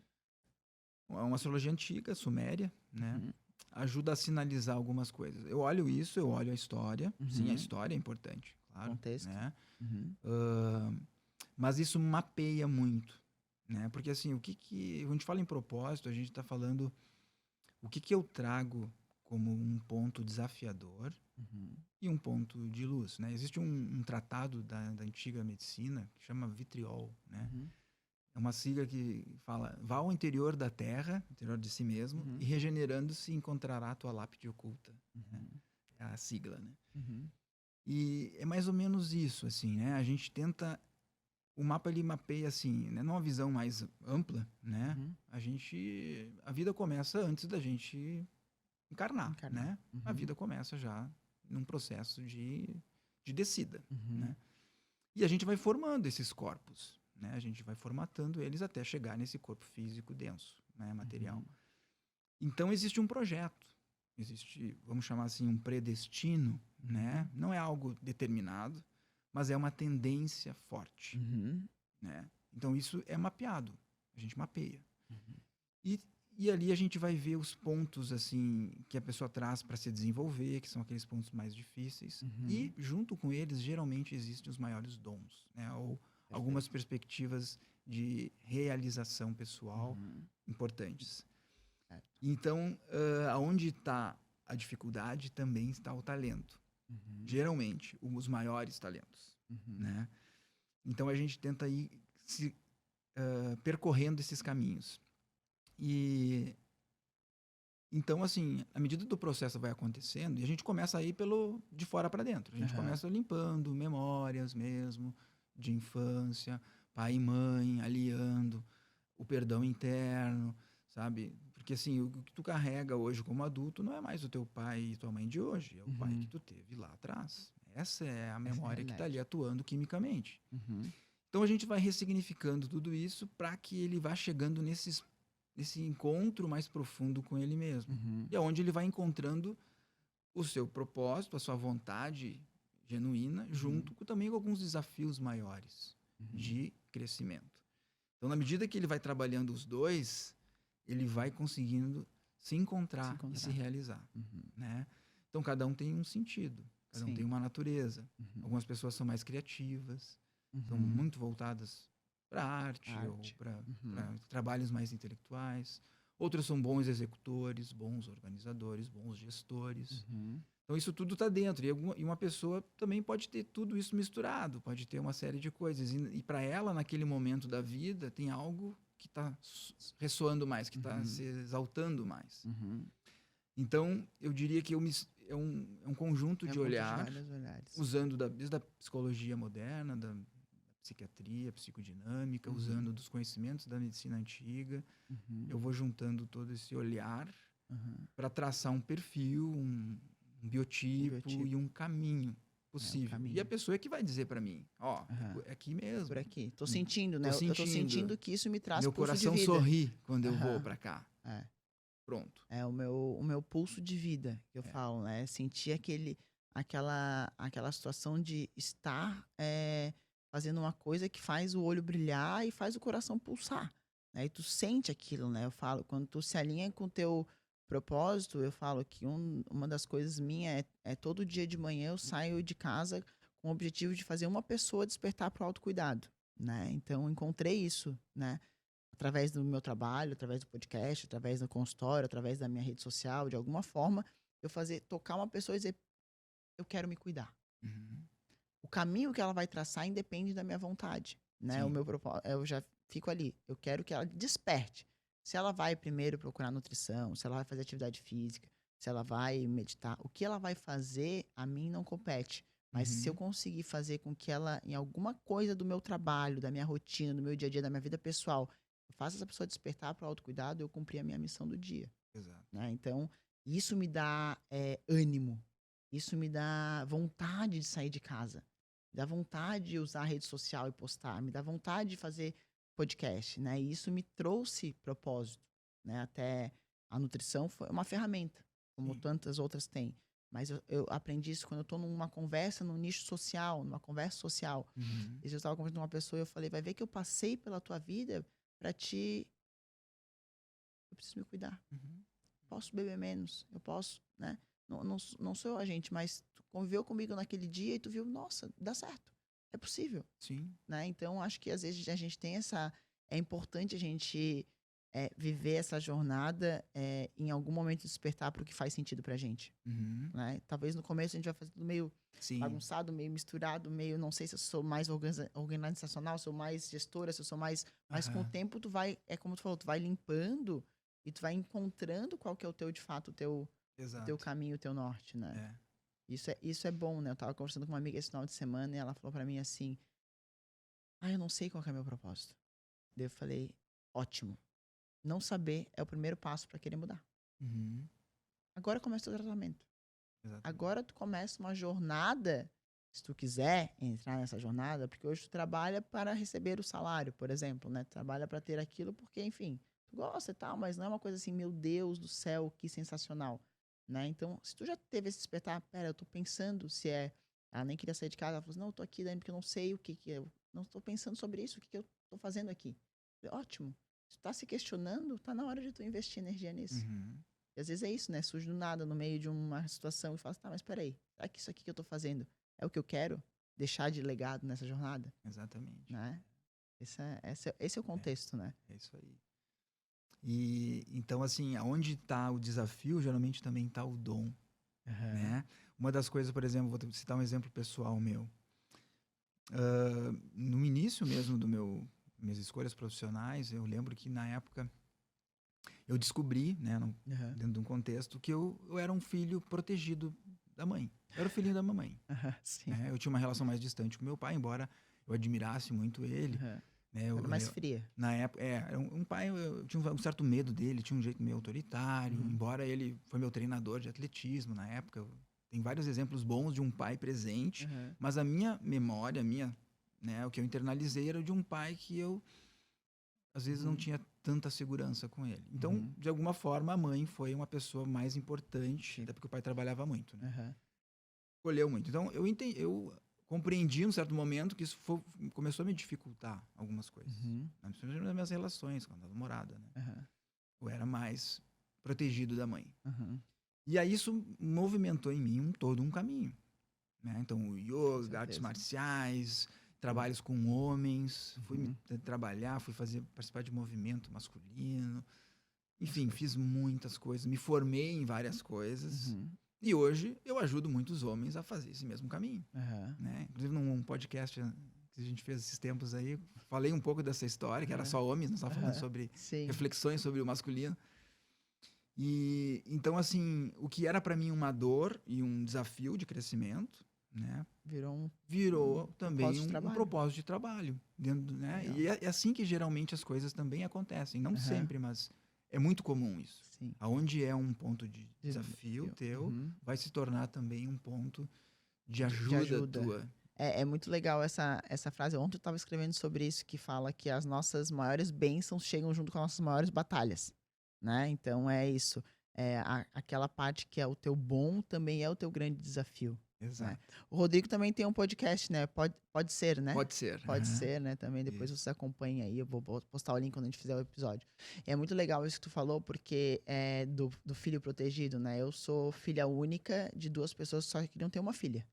É uma astrologia antiga, suméria, né? Uhum. Ajuda a sinalizar algumas coisas. Eu olho isso, eu olho a história. Sim, a Uhum. história é importante, claro. Contexto. Né? Uhum. Mas isso mapeia muito. Né? Porque assim, a gente fala em propósito, a gente está falando o que eu trago como um ponto desafiador Uhum. e um ponto de luz. Né? Existe um tratado da antiga medicina que chama Vitriol. Né? Uhum. É uma sigla que fala: vá ao interior da terra, interior de si mesmo, Uhum. e regenerando-se encontrará a tua lápide oculta. Né? Uhum. É a sigla, né? Uhum. E é mais ou menos isso, assim, né? A gente tenta... O mapa, ele mapeia, assim, né? Numa visão mais ampla, né? Uhum. A vida começa antes da gente encarnar, Encarnar. né? A Uhum. vida começa já num processo de descida, Uhum. né? E a gente vai formando esses corpos, né? A gente vai formatando eles até chegar nesse corpo físico denso, né? Material. Uhum. Então, existe um projeto. Existe, vamos chamar assim, um predestino, né? Não é algo determinado, mas é uma tendência forte, Uhum. né? Então, isso é mapeado. A gente mapeia. Uhum. E ali a gente vai ver os pontos, assim, que a pessoa traz para se desenvolver, que são aqueles pontos mais difíceis. Uhum. E, junto com eles, geralmente existem os maiores dons, né? Ou algumas perspectivas de realização pessoal Uhum. importantes. Certo. Então, aonde está a dificuldade, também está o talento. Uhum. Geralmente, os maiores talentos, Uhum. né? Então, a gente tenta ir percorrendo esses caminhos. E então, assim, à medida do processo vai acontecendo, e a gente começa a ir de fora para dentro. A gente Aham. começa limpando memórias mesmo de infância, pai e mãe, aliando o perdão interno, sabe? Porque assim, o que tu carrega hoje como adulto não é mais o teu pai e tua mãe de hoje, é o pai Uhum. que tu teve lá atrás. Essa é a Essa é a memória que está ali realidade. atuando quimicamente. Uhum. Então a gente vai ressignificando tudo isso para que ele vá chegando nesse encontro mais profundo com ele mesmo. Uhum. E é onde ele vai encontrando o seu propósito, a sua vontade genuína, junto também com alguns desafios maiores Uhum. de crescimento. Então, na medida que ele vai trabalhando os dois, ele vai conseguindo se encontrar e se realizar. Uhum. Né? Então, cada um tem um sentido, cada um Sim. tem uma natureza. Uhum. Algumas pessoas são mais criativas, são Uhum. muito voltadas para arte ou para Uhum. trabalhos mais intelectuais. Outros são bons executores, bons organizadores, bons gestores. Uhum. Então, isso tudo está dentro. E uma pessoa também pode ter tudo isso misturado, pode ter uma série de coisas. E para ela, naquele momento da vida, tem algo que está ressoando mais, que está se exaltando mais. Uhum. Então, eu diria que é um conjunto de olhar, vários olhares. usando desde a psicologia moderna, da psiquiatria, psicodinâmica, usando dos conhecimentos da medicina antiga. Uhum. Eu vou juntando todo esse olhar Uhum. para traçar um perfil, um biotipo e um caminho possível. caminho. E a pessoa é que vai dizer para mim, ó, Aham. é aqui mesmo. Por aqui. Tô sentindo, né? Tô Eu tô sentindo que isso me traz Meu pulso de coração vida. sorri quando eu vou Aham. para cá. É. Pronto. É o meu pulso de vida, que eu falo, né? Sentir aquela situação de estar fazendo uma coisa que faz o olho brilhar e faz o coração pulsar. Né? E tu sente aquilo, né? Eu falo, quando tu se alinha com o teu propósito, eu falo que uma das coisas minhas é todo dia de manhã eu saio de casa com o objetivo de fazer uma pessoa despertar para o autocuidado, né? Então, eu encontrei isso, né? Através do meu trabalho, através do podcast, através do consultório, através da minha rede social, de alguma forma, tocar uma pessoa e dizer, eu quero me cuidar. Uhum. O caminho que ela vai traçar independe da minha vontade, né? O meu propósito, eu já fico ali, eu quero que ela desperte. Se ela vai primeiro procurar nutrição, se ela vai fazer atividade física, se ela vai meditar, o que ela vai fazer, a mim não compete. Mas se eu conseguir fazer com que ela, em alguma coisa do meu trabalho, da minha rotina, do meu dia a dia, da minha vida pessoal, eu faça essa pessoa despertar para o autocuidado, eu cumpri a minha missão do dia. Exato. Né? Então, isso me dá ânimo. Isso me dá vontade de sair de casa. Me dá vontade de usar a rede social e postar. Me dá vontade de fazer podcast. Né? E isso me trouxe propósito. Né? Até a nutrição foi uma ferramenta. como Sim. tantas outras têm. Mas eu aprendi isso quando eu tô numa conversa, num nicho social, numa conversa social. Uhum. E eu estava conversando com uma pessoa e eu falei, vai ver que eu passei pela tua vida pra te... Eu preciso me cuidar. Uhum. Posso beber menos, eu posso, né? Não sou eu a gente, mas tu conviveu comigo naquele dia e tu viu, nossa, dá certo. É possível, Sim. né? Então, acho que às vezes a gente tem essa... É importante a gente viver essa jornada, em algum momento despertar para o que faz sentido pra gente, Uhum. né? Talvez no começo a gente vai fazer tudo meio Sim. bagunçado, meio misturado, meio... Não sei se eu sou mais organizacional, se eu sou mais gestora, se eu sou mais... Mas com o Aham. tempo tu vai... É como tu falou, tu vai limpando e tu vai encontrando qual que é o teu, de fato, o teu Exato. caminho, o teu norte, né? É. Isso é bom, né? Eu tava conversando com uma amiga esse final de semana e ela falou pra mim assim, eu não sei qual que é o meu propósito. Daí eu falei, ótimo. Não saber é o primeiro passo pra querer mudar. Uhum. Agora começa o tratamento. Exatamente. Agora tu começa uma jornada, se tu quiser entrar nessa jornada, porque hoje tu trabalha para receber o salário, por exemplo, né? Tu trabalha para ter aquilo porque, enfim, tu gosta e tal, mas não é uma coisa assim, meu Deus do céu, que sensacional, né? Então, se tu já teve esse despertar, pera, eu tô pensando se é... Ela nem queria sair de casa, ela falou assim, não, eu tô aqui daí porque eu não sei o que que eu... Não tô pensando sobre isso, o que que eu tô fazendo aqui. Eu falei, ótimo. Se tu tá se questionando, tá na hora de tu investir energia nisso. Uhum. E às vezes é isso, né? Surge do nada, no meio de uma situação e fala assim, tá, mas peraí, será que isso aqui que eu tô fazendo é o que eu quero deixar de legado nessa jornada? Exatamente. Né? Esse é o contexto, né? É isso aí. E então, assim, aonde está o desafio, geralmente também está o dom, Aham. né? Uma das coisas, por exemplo, vou citar um exemplo pessoal meu. No início mesmo minhas escolhas profissionais, eu lembro que na época eu descobri, né, Aham. dentro de um contexto, que eu era um filho protegido da mãe. Eu era o filhinho da mamãe. Aham, sim. Né? Eu tinha uma relação mais distante com meu pai, embora eu admirasse muito ele. Aham. Né? Era mais fria. Na época, era um pai, eu tinha um certo medo dele, tinha um jeito meio autoritário, Uhum. embora ele foi meu treinador de atletismo na época. Tem vários exemplos bons de um pai presente, Aham. mas a minha memória, né, o que eu internalizei era de um pai que eu, às vezes, não Uhum. tinha tanta segurança com ele. Então, Uhum. de alguma forma, a mãe foi uma pessoa mais importante, Sim. até porque o pai trabalhava muito, né? Aham. Colheu muito. Então, eu compreendi, num certo momento, que isso começou a me dificultar algumas coisas. Uhum. Principalmente nas minhas relações com a namorada, né? Aham. Eu era mais protegido da mãe. Aham. E aí isso movimentou em mim todo um caminho. Né? Então, o Com yoga, artes certeza. marciais, trabalhos com homens, Uhum. trabalhar, participar de movimento masculino. As Enfim, coisas. fiz muitas coisas, me formei em várias coisas. Uhum. E hoje eu ajudo muitos homens a fazer esse mesmo caminho. Aham. Né? Inclusive, num podcast que a gente fez esses tempos aí, falei um pouco dessa história, que era Aham. só homens, nós estávamos falando Aham. sobre Sim. reflexões sobre o masculino. E então, assim, o que era para mim uma dor e um desafio de crescimento, né, Virou virou também propósito de um trabalho. propósito de trabalho. Né? Legal. E é assim que geralmente as coisas também acontecem. Não Aham. sempre, mas é muito comum isso. Sim. Aonde é um ponto de desafio Desafio. teu, Uhum. vai se tornar também um ponto de De ajuda ajuda. tua. É muito legal essa frase. Ontem eu estava escrevendo sobre isso, que fala que as nossas maiores bênçãos chegam junto com as nossas maiores batalhas, né? Então é isso. Aquela parte que é o teu bom também é o teu grande desafio, né? Exato. O Rodrigo também tem um podcast, né? Pode ser, né? Pode ser. Pode Aham. ser, né? Também depois Isso. você acompanha aí. Eu vou postar o link quando a gente fizer o episódio. É muito legal isso que tu falou, porque é do filho protegido, né? Eu sou filha única de duas pessoas que só queriam ter uma filha.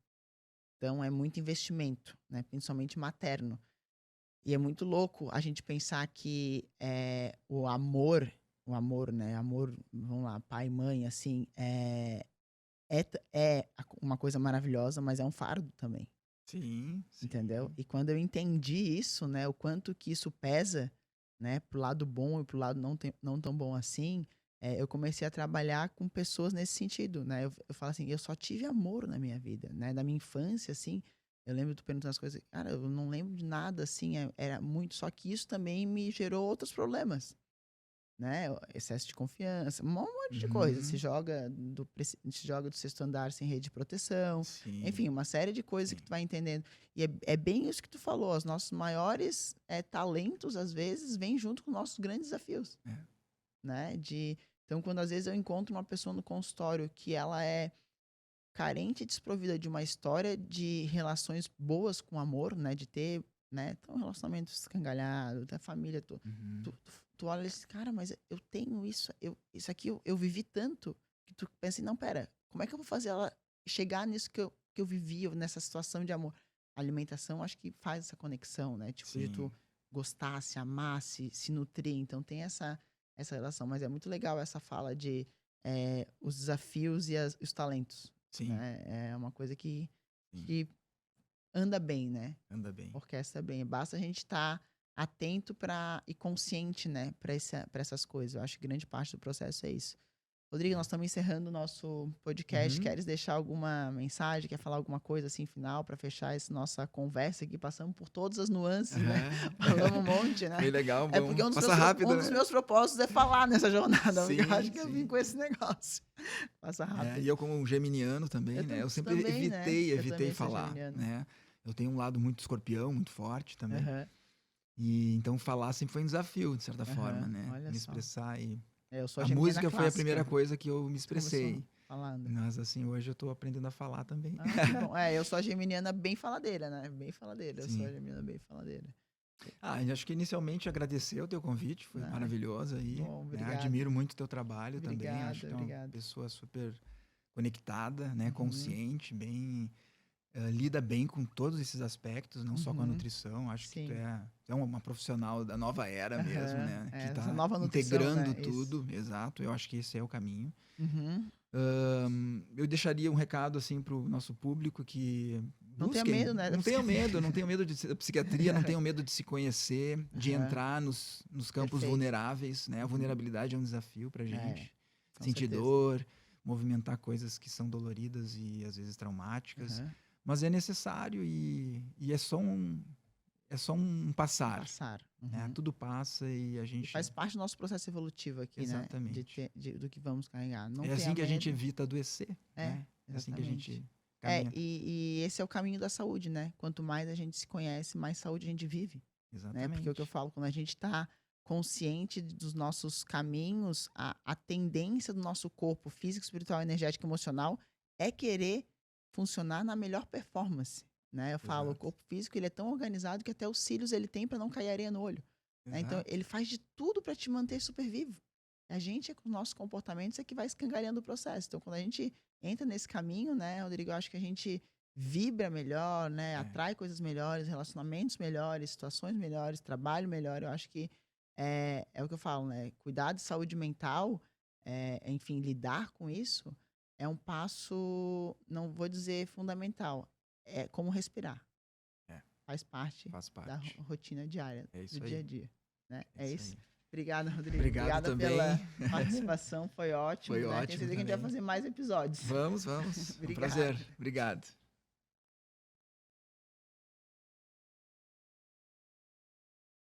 Então é muito investimento, né? Principalmente materno. E é muito louco a gente pensar que o amor, né? Amor, vamos lá, pai e mãe, assim, é uma coisa maravilhosa, mas é um fardo também, Sim, entendeu? sim. E quando eu entendi isso, né? O quanto que isso pesa, né? Pro lado bom e pro lado não tão bom assim, eu comecei a trabalhar com pessoas nesse sentido, né? Eu falo assim, eu só tive amor na minha vida, né? Da minha infância, assim, eu lembro de tu perguntando as coisas, cara, eu não lembro de nada, assim, era muito, só que isso também me gerou outros problemas, né? Excesso de confiança, um monte de coisa, Uhum. se joga do sexto andar sem rede de proteção, Sim, enfim, uma série de coisas que sim. tu vai entendendo. E é bem isso que tu falou, os nossos maiores talentos, às vezes, vêm junto com nossos grandes desafios, É. né? Então, quando às vezes eu encontro uma pessoa no consultório que ela é carente e desprovida de uma história de relações boas com amor, né? De ter, né? Um relacionamento escangalhado, da família, Uhum. tu olha esse cara, mas eu tenho isso, isso aqui eu vivi tanto, que tu pensa assim, não, pera, como é que eu vou fazer ela chegar nisso que eu vivi, ou nessa situação de amor? A alimentação, acho que faz essa conexão, né? Tipo, de tu Sim, gostar, se amar, se nutrir. Então, tem essa relação. Mas é muito legal essa fala de os desafios e os talentos, sim, né? É uma coisa sim. que anda bem, né? Anda bem. Orquestra bem. Basta a gente estar atento e consciente, né, para essas coisas. Eu acho que grande parte do processo é isso. Rodrigo, nós É. estamos encerrando o nosso podcast. Uhum. Queres deixar alguma mensagem? Quer falar alguma coisa assim final para fechar essa nossa conversa aqui? Passamos por todas as nuances, né? Aham. Falamos um monte, né? Bem legal, É porque bom. Passa rápido, um dos né? meus propósitos é falar nessa jornada. Porque eu acho Sim, que eu vim sim. com esse negócio. Passa É, e rápido. eu como um geminiano também, né? Eu sempre Também, né? Eu evitei também sou falar, geminiano. né? Eu tenho um lado muito escorpião, muito forte também. Aham, E então falar sempre foi um desafio, de certa forma, aham. né? Olha Me só. expressar e Eu sou a a geminiana música foi a primeira clássica. coisa que eu me Você começou expressei. falando. Mas assim, hoje eu tô aprendendo a falar também. Ah, que bom. Eu sou a geminiana bem faladeira, né? Bem faladeira. Eu sou a Sim. geminiana bem faladeira. Ah, e acho que inicialmente agradecer o teu convite, foi Ai, maravilhoso aí, bom, né? obrigado. Admiro muito o teu trabalho também, acho Obrigado, que é uma obrigado. pessoa super conectada, né? Uhum, Consciente, bem lida bem com todos esses aspectos, não só com a uhum. nutrição. Acho que tu Sim. é uma profissional da nova era mesmo, Aham. né? Que Essa tá nova nutrição, integrando né? Isso. tudo, exato. Eu acho que esse é o caminho. Uhum. Eu deixaria um recado assim para o nosso público que Não tenha busquem, medo, né? Da não tenham psiquiatria. medo, não tenham medo da psiquiatria, não tenham medo de se conhecer, de Aham. entrar nos campos Perfeito. vulneráveis, né? A Uhum. vulnerabilidade é um desafio para É, gente. com Sentir certeza. dor, movimentar coisas que são doloridas e às vezes traumáticas, Aham. mas é necessário e é só um passar, Passar. né? Uhum. Tudo passa e a E gente faz parte do nosso processo evolutivo aqui, né? exatamente. Do que vamos carregar. Não É tenha assim que a gente medo. evita adoecer, É, né? É assim que a exatamente. gente caminha. E esse é o caminho da saúde, né? Quanto mais a gente se conhece, mais saúde a gente vive, né? Porque é o que eu Exatamente. falo, quando a gente está consciente dos nossos caminhos, a tendência do nosso corpo físico, espiritual, energético e emocional é querer funcionar na melhor performance, né? Eu falo, o Exato. corpo físico ele é tão organizado que até os cílios ele tem para não cair areia no olho, né? Então Exato. ele faz de tudo para te manter super vivo. A gente, com os nossos comportamentos, é que vai escangalhando o processo. Então, quando a gente entra nesse caminho, né, Rodrigo, eu acho que a gente vibra melhor, né, É. atrai coisas melhores, relacionamentos melhores, situações melhores, trabalho melhor. Eu acho que é o que eu falo, né, cuidar de saúde mental, enfim, lidar com isso é um passo, não vou dizer fundamental, é como respirar. É. Faz parte Faz da parte. rotina diária, É do isso dia a aí. dia, né? É É isso isso. aí. Obrigada, Rodrigo. Obrigado Obrigada também. pela participação, foi ótimo, Foi né? Tenho ótimo certeza que a gente vai também. fazer mais episódios. Vamos, vamos. É um Obrigado. prazer. Obrigado.